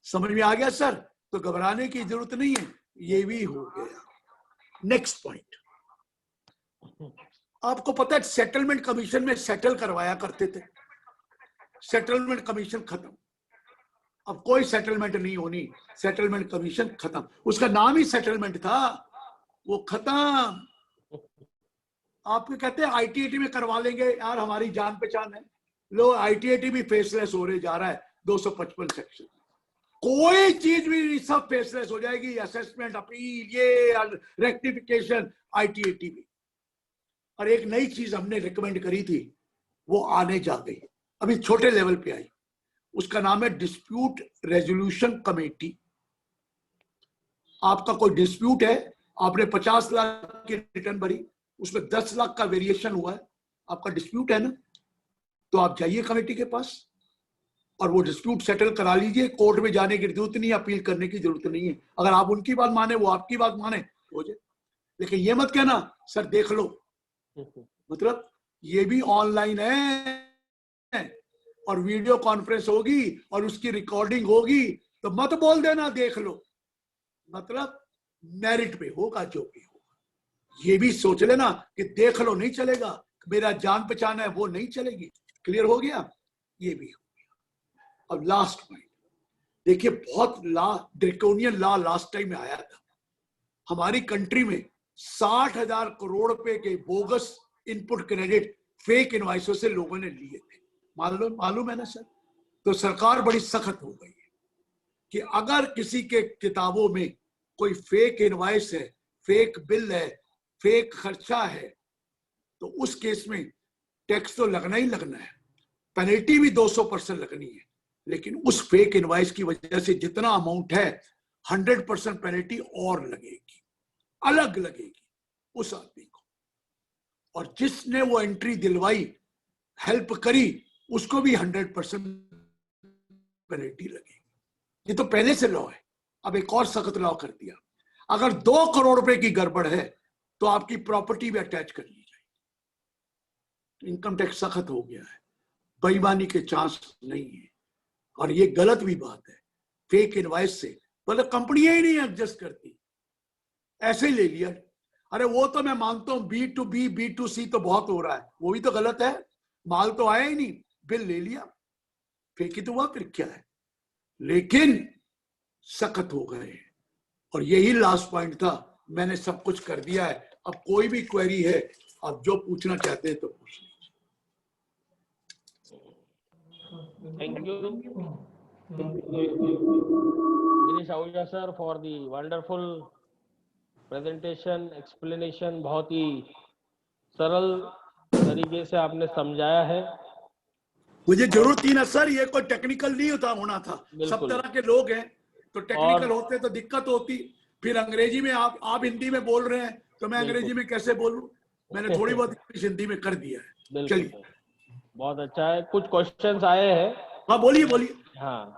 समझ में आ गया सर? तो घबराने की जरूरत नहीं है, ये भी हो गया। नेक्स्ट पॉइंट, आपको पता है सेटलमेंट कमीशन में सेटल करवाया करते थे, सेटलमेंट कमीशन खत्म, अब कोई सेटलमेंट नहीं होनी, सेटलमेंट कमीशन खत्म। उसका नाम ही सेटलमेंट था, वो खत्म। आपको कहते हैं आईटीएटी में करवा लेंगे, यार हमारी जान पहचान है, लो आईटीएटी भी फेसलेस हो रहे जा रहा है 255 सेक्शन, कोई चीज भी नहीं, सब फेसलेस हो जाएगी, असेसमेंट, अपील, ये रेक्टिफिकेशन, आईटीएटी भी। और एक नई चीज हमने रिकमेंड करी थी, वो आने जा गई, अभी छोटे लेवल पे आई, उसका नाम है डिस्प्यूट रेजोल्यूशन कमेटी। आपका कोई डिस्प्यूट है, आपने 50 लाख की रिटर्न भरी, उसमें 10 लाख का वेरिएशन हुआ है, आपका डिस्प्यूट है ना, तो आप जाइए कमेटी के पास और वो डिस्प्यूट सेटल करा लीजिए। कोर्ट में जाने की जरूरत नहीं, अपील करने की जरूरत नहीं है। अगर आप उनकी बात माने, वो आपकी बात माने, हो जाए। लेकिन ये मत कहना सर देख लो, मतलब ये भी ऑनलाइन है और वीडियो कॉन्फ्रेंस होगी और उसकी रिकॉर्डिंग होगी, तो मत बोल देना देख लो, मतलब मेरिट पे होगा जो भी होगा। ये भी सोच लेना कि देख लो नहीं चलेगा, मेरा जान पहचान है वो नहीं चलेगी। क्लियर हो गया? ये भी हो गया। अब लास्ट पॉइंट देखिए, बहुत ड्रैकोनियन लॉ लास्ट टाइम में आया था हमारी कंट्री में, 60,000 करोड़ रुपए के बोगस इनपुट क्रेडिट फेक इनवाइसों से लोगों ने लिए थे। मालूम है ना सर? तो सरकार बड़ी सख्त हो गई है कि अगर किसी के किताबों में कोई फेक इनवाइस है, फेक बिल है, फेक खर्चा है, तो उस केस में टैक्स तो लगना ही लगना है, पेनल्टी भी 200% लगनी है। लेकिन उस फेक इनवाइस की वजह से जितना अमाउंट है 100% पेनल्टी और लगेगी, अलग लगेगी उस आदमी को, और जिसने वो एंट्री दिलवाई, हेल्प करी, उसको भी 100% पेनल्टी लगेगी। ये तो पहले से लॉ है, अब एक और सख्त लॉ कर दिया, अगर 2 करोड़ रुपए की गड़बड़ है तो आपकी प्रॉपर्टी भी अटैच कर ली जाए। इनकम टैक्स सख्त हो गया है, बेईमानी के चांस नहीं है। और ये गलत भी बात है, फेक इनवाइस से मतलब कंपनियां ही नहीं एडजस्ट करती, ऐसे ही ले लिया। अरे वो तो मैं मानता हूं B2B B2C तो बहुत हो रहा है, वो भी तो गलत है, माल तो आया ही नहीं, बिल ले लिया, फेक ही तो हुआ, फिर क्या है। लेकिन सख्त हो गए, और यही लास्ट पॉइंट था। मैंने सब कुछ कर दिया है, अब कोई भी क्वेरी है आप जो पूछना चाहते हैं तो पूछ लीजिए। Thank you, Girish Ahuja sir, for the wonderful presentation, explanation। बहुत ही सरल तरीके से आपने समझाया है। मुझे जरूरत थी ना सर, ये कोई टेक्निकल नहीं होता होना था, सब तरह के लोग हैं, तो टेक्निकल होते तो दिक्कत होती। फिर अंग्रेजी में आप हिंदी में बोल रहे हैं तो मैं अंग्रेजी में कैसे बोलूं? मैंने थोड़ी बहुत इंग्लिश हिंदी में कर दिया है। चलिए, बहुत अच्छा है। कुछ क्वेश्चंस आए हैं। हाँ बोलिए बोलिए। हाँ,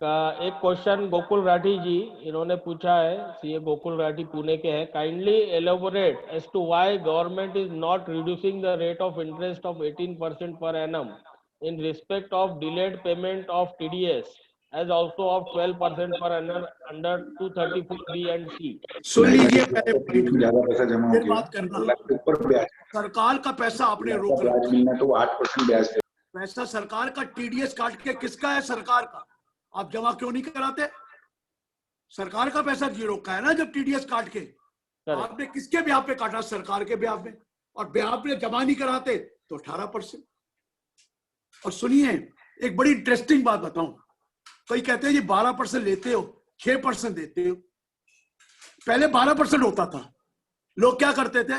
का एक क्वेश्चन गोकुल राठी जी इन्होंने पूछा है, सीए गोकुल राठी पुणे के हैं। Kindly elaborate as to why government is not reducing the rate of interest of 18% per annum in respect of delayed payment of TDS as also of 12% per annum under 234B and C. सुन लीजिए, पहले ज्यादा पैसा जमा हो फिर गया, बात करना। ऊपर ब्याज, सरकार का पैसा आपने रोक ब्याज रखा, मिलना तो 8% ब्याज पे। पैसा सरकार का टीडीएस काट के किसका है? सरकार का। आप जमा क्यों नहीं कराते? सरकार का पैसा जीरो का है ना। जब टीडीएस काट के आपने किसके ब्याह पे काटा? सरकार के ब्याह में। और ब्याह पे जमा नहीं कराते तो 18%। और सुनिए, एक बड़ी इंटरेस्टिंग बात बताऊं। कोई कहते हैं जी 12% लेते हो, 6% देते हो। पहले 12% होता था, लोग क्या करते थे?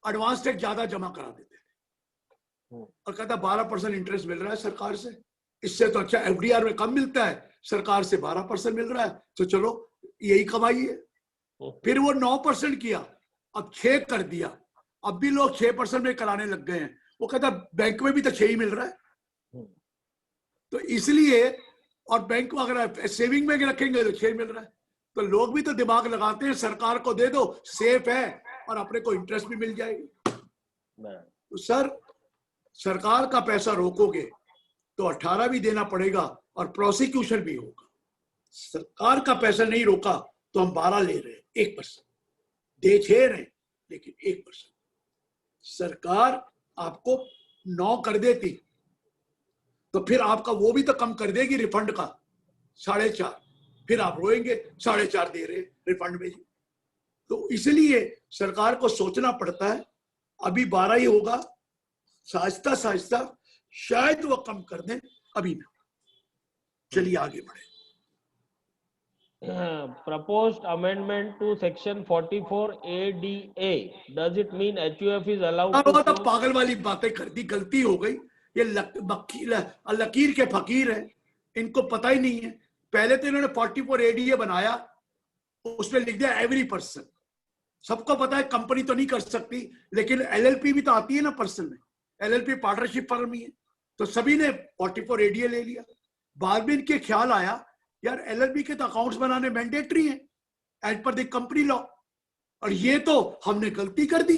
एडवांस टैक्स ज्यादा जमा करा देते थे और कहता 12% इंटरेस्ट मिल रहा है सरकार से, इससे तो अच्छा एफडीआर में कम मिलता है, सरकार से 12% मिल रहा है, तो चलो यही कमाई है। फिर वो 9% किया, अब 6 कर दिया। अब भी लोग 6% में कराने लग गए हैं। वो कहता बैंक में भी तो 6 ही मिल रहा है। तो इसलिए, और बैंक में अगर सेविंग में रखेंगे तो 6 मिल रहा है। तो लोग भी तो दिमाग लगाते हैं, सरकार को दे दो, सेफ है और अपने को इंटरेस्ट भी मिल जाएगी। तो सर, सरकार का पैसा रोकोगे तो 18 भी देना पड़ेगा और प्रोसिक्यूशन भी होगा। सरकार का पैसा नहीं रोका तो हम 12 ले रहे हैं, 1% दे 6 रहे, लेकिन 1%। सरकार आपको 9 कर देती तो फिर आपका वो भी तो कम कर देगी रिफंड का, 4.5। फिर आप रोएंगे 4.5 दे रहे रिफंड में जी। तो इसलिए सरकार को सोचना पड़ता है। अभी 12 ही होगा, साहिस्ता साहिस्ता शायद वो कम कर दें, अभी ना। चलिए आगे बढ़े। Proposed amendment to section 44ADA, does it mean HUF is allowed to तो पागल वाली बातें कर दी, गलती हो गई। ये लकीर के फकीर हैं, इनको पता ही नहीं है। पहले तो इन्होंने 44ADA बनाया, उसमें लिख दिया एवरी पर्सन। सबको पता है कंपनी तो नहीं कर सकती, लेकिन एलएलपी भी तो आती है ना पर्सन में। एलएलपी पार्टनरशिप फर्म ही है, तो सभी ने 44ADA ले लिया। बाद में इनके ख्याल आया, यार एलएलपी के तो अकाउंट्स बनाने मैंडेटरी है as per the company law, और ये तो हमने गलती कर दी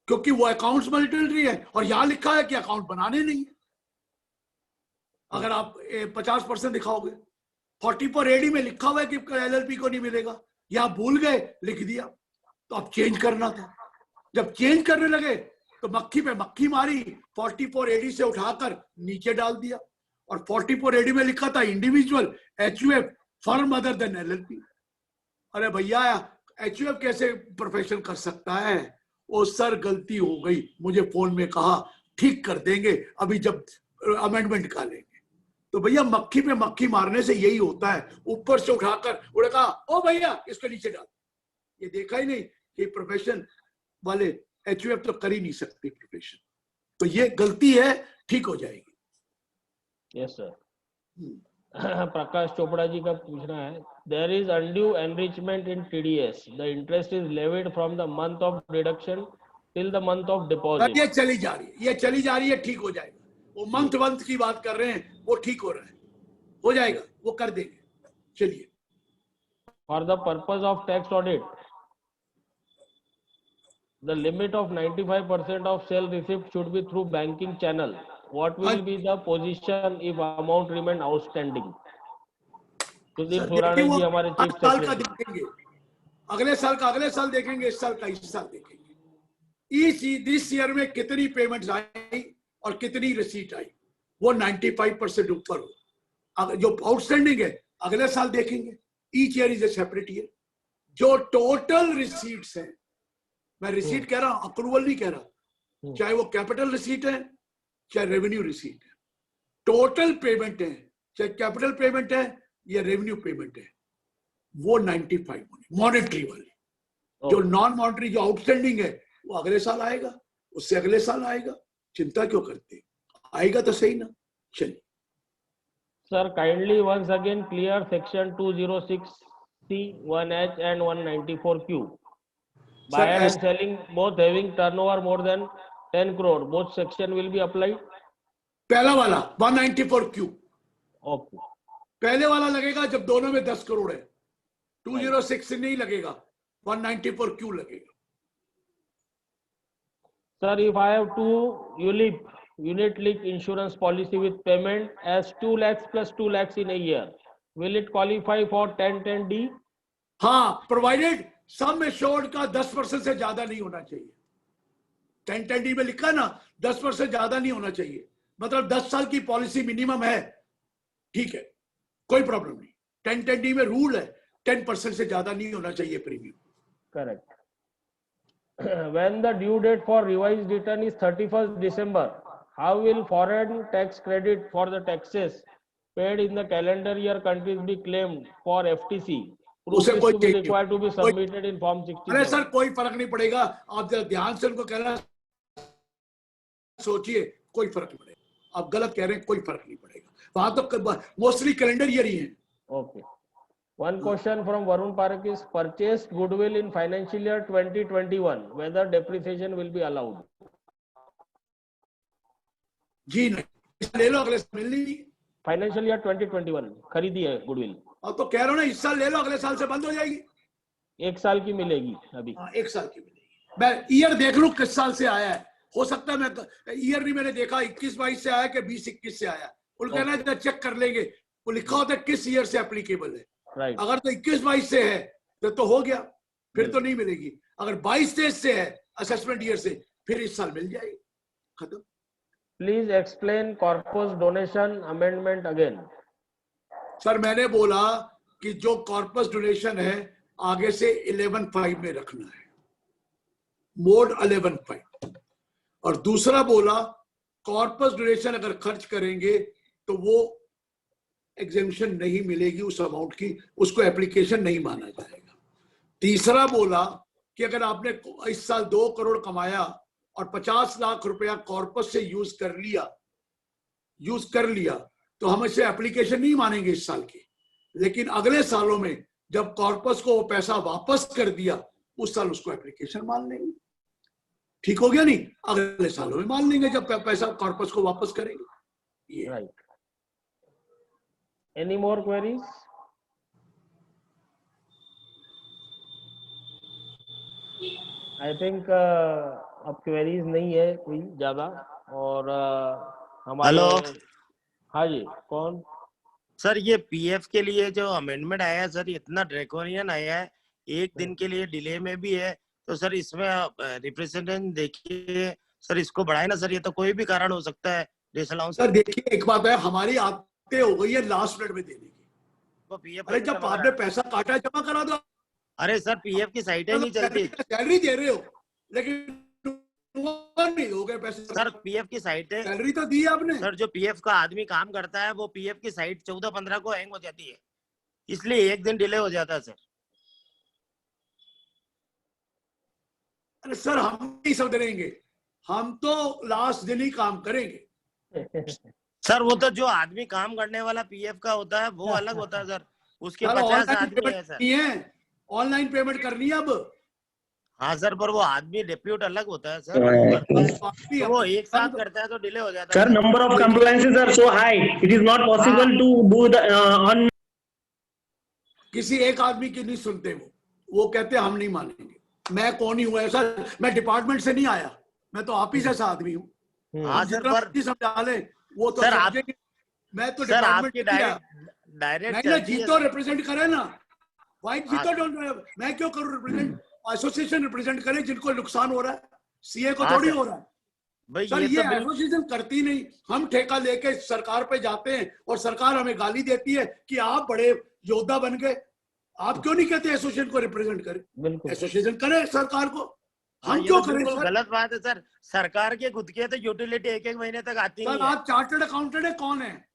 क्योंकि वो अकाउंट्स मैंडेटरी है और यहां लिखा है कि अकाउंट बनाने नहीं है। अगर आप 50% दिखाओगे, 44AD में लिखा हुआ है कि एलएलपी को नहीं मिलेगा, यहां भूल गए लिख दिया, तो अब चेंज करना था। जब चेंज करने लगे तो मक्खी पे मक्खी मारी, 44AD से उठाकर नीचे डाल दिया और 44AD में लिखा था individual HUF firm other than LLP. अरे भैया, HUF कैसे प्रोफेशन कर सकता है? वो सर गलती हो गई, मुझे फोन में कहा ठीक कर देंगे अभी जब अमेंडमेंट निकालेंगे। तो भैया मक्खी पे मक्खी मारने से यही होता है, ऊपर से उठाकर उन्होंने कहा ओ भैया इसको नीचे डाल। ये देखा ही नहीं कि प्रोफेशन वाले HUF तो कर ही नहीं सकते प्रोफेशन। तो ये गलती है, ठीक हो जाएगी। Yes sir. प्रकाश चोपड़ा जी का पूछना है, there is undue enrichment in TDS, the interest is levied from the month of deduction till the month of deposit. ये चली जा रही है, ये चली जा रही है, ठीक हो जाएगा। वो मंथ की बात कर रहे हैं, वो ठीक हो रहा है, हो जाएगा, वो कर देंगे। चलिए। For the purpose of tax audit, the limit of 95% of sale receipt should be through banking channel. What will be the position if amount remain outstanding? Sudeep Surane ji हमारे चीफ सेक्रेटरी। देखेंगे अगले साल का अगले साल देखेंगे, इस साल का इस साल देखेंगे। दिस ईयर में कितनी पेमेंट्स आई और कितनी रिसीट आई, वो 95% ऊपर हो। जो आउटस्टैंडिंग है अगले साल देखेंगे। Each year is a separate year. जो टोटल रिसीट्स है, मैं रिसीट कह रहा हूं, अप्रूवल नहीं कह रहा, चाहे वो कैपिटल रिसीट है चाहे रेवेन्यू रिसीट है, टोटल पेमेंट है, चाहे कैपिटल पेमेंट है या रेवेन्यू पेमेंट है, वो 95 मॉनेटरी वाली। जो नॉन मॉनेटरी जो आउटस्टैंडिंग है वो अगले साल आएगा, उससे अगले साल आएगा। चिंता क्यों करते, आएगा तो सही ना। चलिए Sir, kindly once again clear section 206C, 1H and 194Q. Sir, Buyer and selling both having turnover more than 10 crore, both section will be applied? पहला वाला 194Q Okay. पहले वाला लगेगा जब दोनों में 10 करोड़ है, 206 से नहीं लगेगा, 194Q लगेगा. Sir, if I have two ULIP, unit link insurance policy with payment as 2 lakhs plus 2 lakhs in a year, will it qualify for 1010D? हाँ, प्रोवाइडेड सम एश्योर्ड का 10% से ज्यादा नहीं होना चाहिए. 1010D में लिखा ना 10% ज्यादा नहीं होना चाहिए, मतलब 10 साल की पॉलिसी मिनिमम है, ठीक है, कोई प्रॉब्लम नहीं. 1010D में रूल है 10% से ज्यादा नहीं होना चाहिए premium. Correct. When the due date for revised return is 31st December, how will foreign tax credit for the taxes paid in the calendar year countries be claimed for FTC? Proof उसे is कोई to be change नहीं required to be कोई- submitted in Form 60. अरे sir कोई फर्क नहीं पड़ेगा, आप जरा ध्यान से उनको कहना सोचिए, कोई फर्क नहीं पड़ेगा. आप गलत कह रहे हैं, कोई फर्क नहीं पड़ेगा. वहां तो मोस्टली कैलेंडर ईयर ही है. Okay. One question from Varun Parakh is purchased goodwill in financial year 2021, whether depreciation will be allowed? जी नहीं, ले लो, अगले साल मिलनी नहीं. Financial year 2021 खरीदी है goodwill, अब तो कह रहा हूं ना, इस साल ले लो, अगले साल से बंद हो जाएगी. 1 साल की मिलेगी अभी. हाँ, 1 साल की मिलेगी. मैं ईयर देख लूं किस साल से आया है, हो सकता है मैं ईयर नहीं मैंने देखा 21-22 से आया कि 20-21 से आया. उनको कहना है चेक कर लेंगे, वो लिखा होता है किस ईयर से एप्लीकेबल है. Right. अगर तो 21-22 से है तो हो गया, फिर तो नहीं मिलेगी. अगर 22-23 से है असेसमेंट ईयर से, फिर इस साल मिल जाएगी. खत्म. Please explain corpus donation amendment again. Sir मैंने बोला कि जो कॉर्पस डोनेशन है आगे से 11.5 में रखना है, मोड 11.5. और दूसरा बोला कॉर्पस डोनेशन अगर खर्च करेंगे तो वो एग्जेम्पशन नहीं मिलेगी उस अमाउंट की, उसको एप्लीकेशन नहीं माना जाएगा. तीसरा बोला कि अगर आपने इस साल 2 करोड़ कमाया और 50 लाख रुपया कॉर्पस से यूज कर लिया तो हम इसे एप्लीकेशन नहीं मानेंगे इस साल की, लेकिन अगले सालों में जब कॉर्पस को वो पैसा वापस कर दिया उस साल उसको एप्लीकेशन मान लेंगे. ठीक हो गया नहीं, अगले सालों में मान लेंगे जब पैसा कॉर्पस को वापस करेंगे. ये Right. Any more queries? I think अब queries नहीं है कोई ज्यादा. और हमारे हेलो. हाँ जी, कौन? सर ये पीएफ के लिए जो अमेंडमेंट आया है सर, इतना ड्रैकोनियन आया है, 1 दिन के लिए डिले में भी है, तो सर इसमें रिप्रेजेंटेशन देखिए सर, इसको बढ़ाए ना सर, ये तो कोई भी कारण हो सकता है डिसअलाउंस. सर देखिए एक बात है, हमारी आदतें हो गई है लास्ट मिनट में देने की. पीएफ अरे जब आपने पैसा काटा जमा करा दो. अरे सर पीएफ की साइटें नहीं चलती सैलरी दे रहे हो लेकिन नहीं हो गए पैसे. सर, पीएफ की साइटें, सैलरी तो दी आपने सर जो पीएफ का आदमी काम करता है वो पीएफ की साइट 14-15 को हैंग हो जाती है, इसलिए 1 दिन डिले हो जाता है सर. अरे सर हम नहीं सुधरेंगे, हम तो लास्ट दिन ही काम करेंगे. सर वो तो जो आदमी काम करने वाला पीएफ का होता है वो अलग होता है सर, उसके 50 आदमी है सर. ऑनलाइन पेमेंट करनी है अब. हाँ सर, पर वो आदमी डिप्यूट अलग होता है सर, तो वो एक साथ करता है तो डिले हो जाता है. Sir, number of compliances are so high, it is not possible to do the on. किसी एक आदमी की नहीं सुनते, वो कहते हम नहीं मानेंगे. मैं कौन ही हूँ ऐसा, मैं डिपार्टमेंट से नहीं आया, मैं तो ऑफिस ऐसा आदमी हूँ. हाँ सर, पर समझा ले वो तो सर आप, मैं तो सर आपकी डायरेक्ट जीतो रिप्रेजेंट करे ना. वाइट जीतो मैं क्यों करूँ रिप्रेजेंट, एसोसिएशन रिप्रेजेंट करे जिनको नुकसान हो रहा है, सीए को थोड़ी हो रहा है. भाई सर ये तो एसोसिएशन करती नहीं, हम ठेका लेके सरकार पे जाते हैं और सरकार हमें गाली देती है कि आप बड़े योद्धा बन गए. आप क्यों नहीं कहते एसोसिएशन को रिप्रेजेंट करे? एसोसिएशन करे सरकार को, हम क्यों करें सर? गलत बात है सर, सरकार के खुद के तो यूटिलिटी 1-1 महीने तक आती है. आप चार्टर्ड अकाउंटेंट है, कौन है?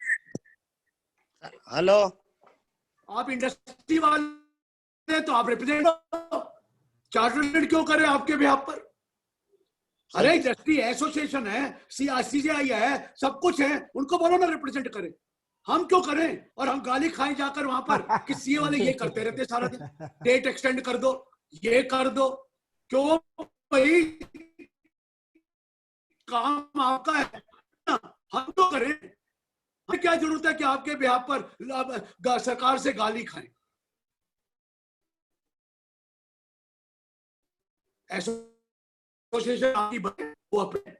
हेलो, आप इंडस्ट्री वाले तो आप रिप्रेजेंट हो, चार्टर्ड क्यों करे आपके बिहाफ पर? अरे इंडस्ट्री एसोसिएशन है, सीसीआई है, सब कुछ है, उनको बोलो ना रिप्रेजेंट करे. हम क्यों करें? और हम गाली खाएं जाकर वहां पर कि सीए वाले ये करते रहते सारा दिन, डेट एक्सटेंड कर दो, ये कर दो। क्यों भाई, काम आपका है ना, हम तो करें। हमें क्या जरूरत है कि आपके बिहाफ पर सरकार से गाली खाएं? एसोसिएशन आपकी वो अपने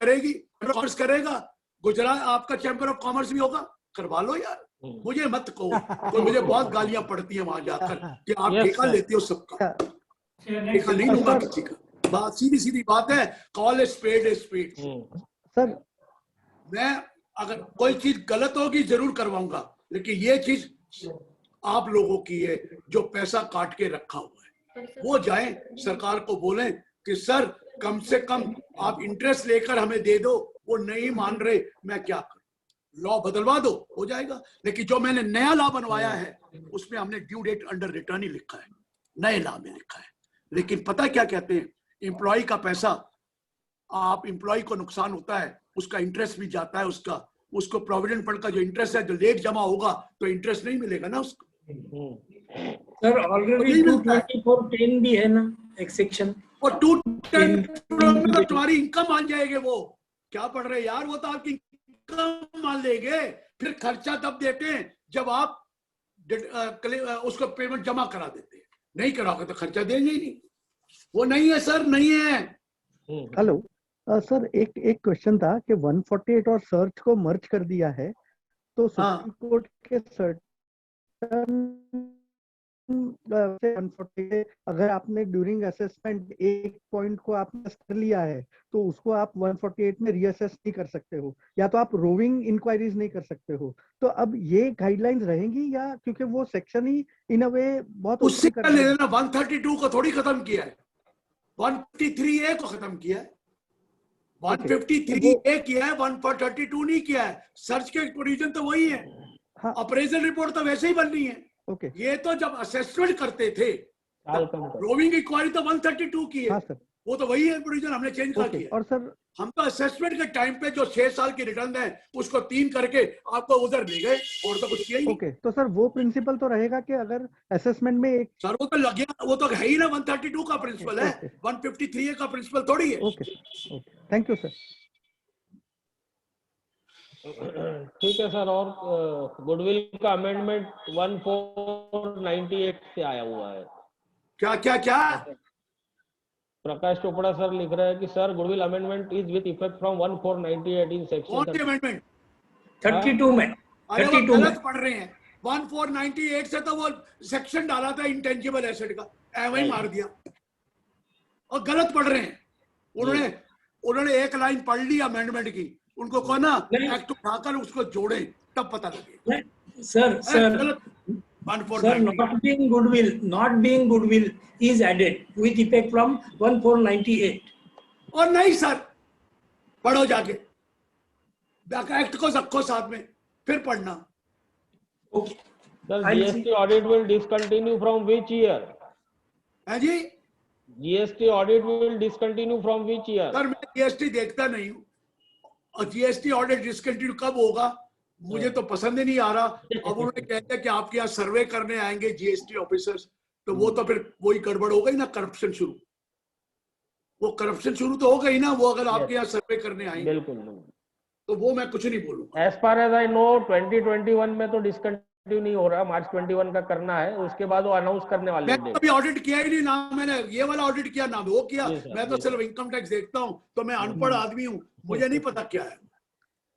करेगी, कॉमर्स करेगा, गुजरात आपका चैंबर ऑफ कॉमर्स भी होगा, करवा लो यार। मुझे मत कहो, तो मुझे बहुत गालियां पड़ती है वहां जाकर कि आप ठेका लेते हो सबका। ठेका नहीं लूंगा किसी का। बात सीधी सीधी बात है, कॉल ए स्पेड। सर मैं अगर कोई चीज गलत होगी जरूर करवाऊंगा, लेकिन ये चीज आप लोगों की है जो पैसा काट के रखा हुआ है। वो जाएं सरकार को बोलें कि सर कम से कम आप इंटरेस्ट लेकर हमें दे दो। वो नहीं मान रहे, मैं क्या करूं? लॉ बदलवा दो, हो जाएगा। लेकिन जो मैंने नया लॉ बनवाया है उसमें हमने ड्यू डेट अंडर रिटर्न ही लिखा है, नए लॉ में लिखा है। लेकिन पता क्या कहते हैं, एम्प्लॉय का पैसा, आप एम्प्लॉय को नुकसान होता है, उसका इंटरेस्ट भी जाता है, उसको प्रोविडेंट फंड का जो इंटरेस्ट है जो लेट जमा होगा तो इंटरेस्ट नहीं मिलेगा ना उसको। सर ऑलरेडी 22410 भी है ना एक सेक्शन, और 210 में तो तुम्हारी इनकम मान जाएंगे। वो क्या पढ़ रहे यार, वो तो आपकी इनकम मान लेंगे। फिर खर्चा तब देते हैं जब आप उसको पेमेंट जमा करा देते हैं। नहीं कराओगे तो खर्चा देंगे ही नहीं। वो नहीं है सर, नहीं है। हेलो सर, एक क्वेश्चन था कि 148 और सर्च को मर्ज कर दिया है, तो सुप्रीम कोर्ट के सर्टन 148 अगर आपने ड्यूरिंग असेसमेंट एक पॉइंट को आपने कर लिया है तो उसको आप 148 में रीअसेस नहीं कर सकते हो, या तो आप रोविंग इंक्वायरीज नहीं कर सकते हो। तो अब ये गाइडलाइंस रहेंगी, या क्योंकि वो सेक्शन ही इन अ वे बहुत उससे ले लेना, 132 को थोड़ी खत्म किया है, 153A को खत्म किया है, 153A किया है, 132 नहीं किया है। सर्च के प्रोविजन तो वही है, अप्रेजल रिपोर्ट तो वैसे ही बननी है। ये तो जब असेसमेंट करते थे रोविंग इंक्वायरी तो 132 की है। वो तो वही है प्रोविजन, हमने चेंज कर किया। और सर हम तो असेसमेंट के टाइम पे जो 6 साल की रिटर्न है उसको 3 करके आपको उधर ले गए, और तो कुछ किया ही नहीं। तो सर वो प्रिंसिपल तो रहेगा कि अगर असेसमेंट में एक सर वो तो लग गया, वो तो है ही ना, 132 का प्रिंसिपल है, 153A का प्रिंसिपल थोड़ी है। Thank you sir. ठीक है सर। और गुडविल का अमेंडमेंट 1498 से आया हुआ है। क्या क्या क्या? प्रकाश चोपड़ा सर लिख रहे हैं कि sir goodwill amendment is with effect from 1498 in section. कौन सी अमेंडमेंट? 32 में। अरे वो गलत पढ़ रहे हैं। 1498 से तो वो सेक्शन डाला था इंटेंजिबल एसेट का, ऐसे ही मार दिया, और गलत पढ़ रहे हैं। उन्होंने एक लाइन पढ़ ली अमेंडमेंट की, उनको कहो ना एक्ट उठाकर उसको जोड़े, तब पता लगेगा। Sir not being goodwill is added with effect from 1498. और नहीं सर, पढ़ो जाके, एक्ट को रखो साथ में, फिर पढ़ना। Sir GST audit will discontinue from which year? है जी, GST audit will discontinue from which year? Sir मैं जीएसटी देखता नहीं हूँ, और जीएसटी ऑडिट डिसकंटिन्यू कब होगा मुझे तो पसंद ही नहीं आ रहा। अब उन्होंने कहते हैं कि आपके यहाँ सर्वे करने आएंगे जीएसटी ऑफिसर्स, तो वो तो फिर वही गड़बड़ हो गई ना, करप्शन शुरू। वो करप्शन शुरू तो हो गई ना, वो अगर आपके यहाँ सर्वे करने आएंगे। बिल्कुल, तो वो मैं कुछ नहीं बोलूंगा। As far as I know 2021 में तो डिसकंटिन्यू नहीं हो रहा, मार्च 21 का करना है, उसके बाद वो अनाउंस करने वाले हैं। मैं कभी ऑडिट किया ही नहीं, ना मैंने ये वाला ऑडिट किया ना वो किया। मैं तो सिर्फ इनकम टैक्स देखता हूँ, तो मैं अनपढ़ आदमी हूँ, मुझे नहीं पता क्या है।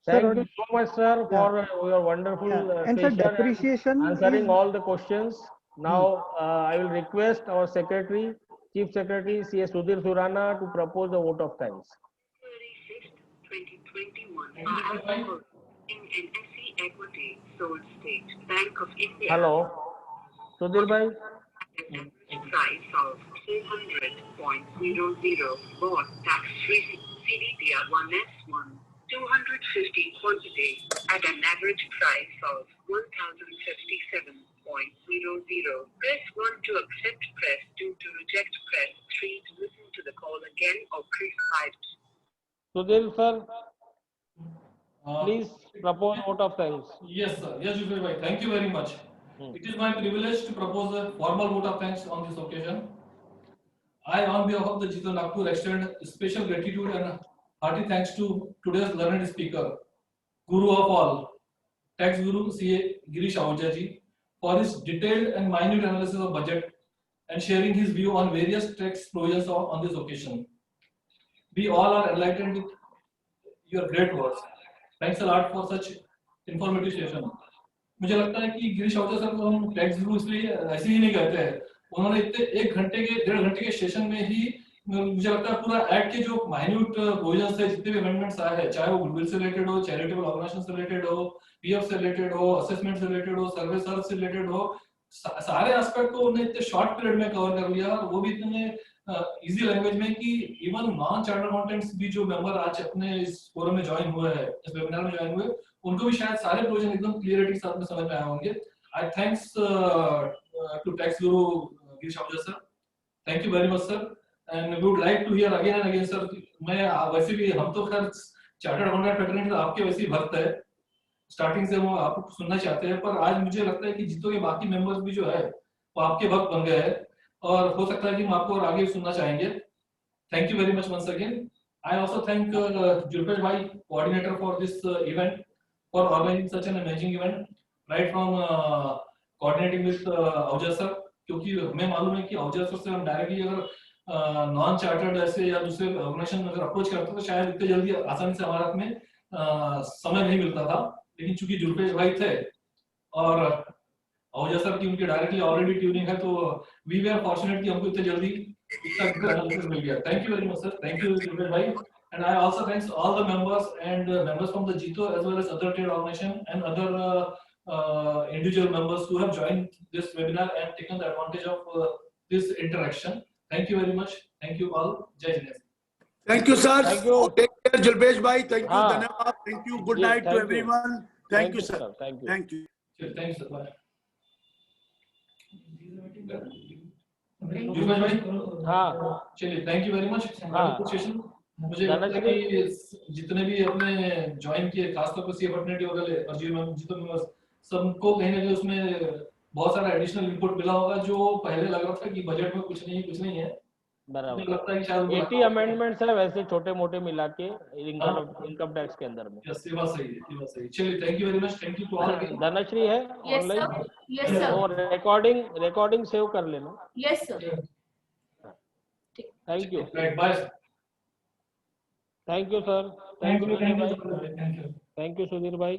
Thank you so much, sir, for your wonderful and sir, depreciation answering all the questions. Now, I will request our secretary, Chief Secretary C.S. Sudhir Surana, to propose the vote of thanks. 2021 in NSE Equity Sold State Bank of India. Hello, Sudhir bhai. Price of 400.00 bought tax-free CDPR 1S1. 250 quantity at an average price of 1057.00. Press 1 to accept, press 2 to reject, press 3 to listen to the call again, or press 5. Sudhir sir, please propose vote of thanks. Yes, sir. Yes, Jubesh bhai. Thank you very much. It is my privilege to propose a formal vote of thanks on this occasion. I, on behalf of the Jito Nagpur, extend special gratitude and hearty thanks to today's learned speaker, Guru of all, Tax Guru CA Girish Ahuja ji, for his detailed and minute analysis of budget and sharing his view on various tax provisions on this occasion. We all are enlightened with your great words. Thanks a lot for such informative session. मुझे लगता है कि Girish Ahuja sir को हम tax गुरु इसलिए ऐसे ही नहीं कहते हैं, उन्होंने इतने 1 घंटे के सेशन में ही मुझे लगता है पूरा एक्ट के जो माइन्यूट प्रोविजंस है, जितने भी अमेंडमेंट्स आए हैं, चाहे वो गुडविल से रिलेटेड हो, चैरिटेबल ऑर्गेनाइजेशन से रिलेटेड हो, पीएफ से रिलेटेड हो, असेसमेंट से रिलेटेड हो, सर्वे सर्च से रिलेटेड हो, सारे एस्पेक्ट को उन्होंने इतने शॉर्ट पीरियड में कवर कर लिया, और वो भी इतने इजी लैंग्वेज में कि इवन नॉन चार्टर्ड अकाउंटेंट्स भी जो मेंबर आज अपने इस फोरम में ज्वाइन हुए हैं, इस वेबिनार में ज्वाइन हुए, उनको भी शायद सारे प्रोविजन एकदम क्लियरिटी के साथ में समझ में आए होंगे. आई थैंक्स टू टैक्स गुरु Girish Ahuja sir. Thank you very much sir. And we would like to hear again and again sir. मैं वैसे भी, हम तो खैर चार्टर्ड अकाउंटेंट फैटर्निटी आपके वैसे ही भक्त है, स्टार्टिंग से वो आपको सुनना चाहते हैं, पर आज मुझे लगता है कि जितने के बाकी मेंबर्स भी जो है वो आपके भक्त बन गए हैं, और हो सकता है कि हम आपको और आगे सुनना चाहेंगे. Thank you very much once again. I also thank Julpesh bhai, coordinator for this event, for organizing such an amazing event, right from coordinating with Ahuja sir, क्योंकि हमें मालूम है कि आहूजा sir से हम डायरेक्टली अगर नॉन चार्टर्ड ऐसे या दूसरे ऑर्गेनाइजेशन अगर अप्रोच करते तो शायद इतने जल्दी आसानी से हमारे हाथ में समय नहीं मिलता था, लेकिन चूंकि जुल्पेश भाई थे और आहूजा सर की उनकी डायरेक्टली ऑलरेडी ट्यूनिंग है, तो वी वे आर फॉर्चुनेट कि हमको इतने जल्दी मिल गया. Thank you very much sir. Thank you Julpesh भाई. And I also thanks all the members and members from the Jito as well as other trade organization and other individual members who have joined this webinar and taken the advantage of this interaction. Thank you very much. Thank you all. Jai Hind. Thank you, sir. Thank you. Take care, Julpesh bhai. Thank you, हाँ. धन्यवाद. Thank you. Good Yes, night to thank you. everyone. Thank you, sir. Thank you. Thank you. Thank you sir. Bye. जुल्पेश भाई. हाँ. चलिए, thank you very much. हाँ. मुझे लगता है कि जितने भी अपने ज्वाइन किए, खासतौर पर सी फर्टर्निटी वगैरह और जितो मेंबर्स, सबको कहीं ना कहीं उसमें बहुत सारा एडिशनल इनपुट मिला होगा, जो पहले लग रहा था कि बजट में कुछ नहीं है. बराबर. मुझे लगता है कि शायद 80 अमेंडमेंट्स है वैसे छोटे मोटे मिला के इनकम टैक्स के अंदर में. यस, ये बात सही है, ये बात सही है. चलिए, thank you very much. Thank you to all. Dhanashree है ऑनलाइन, और रिकॉर्डिंग सेव कर लेना. Yes sir. Thank you. Bye. Thank you sir. Thank you Sudhir भाई. Thank you. Thank you Sudhir भाई.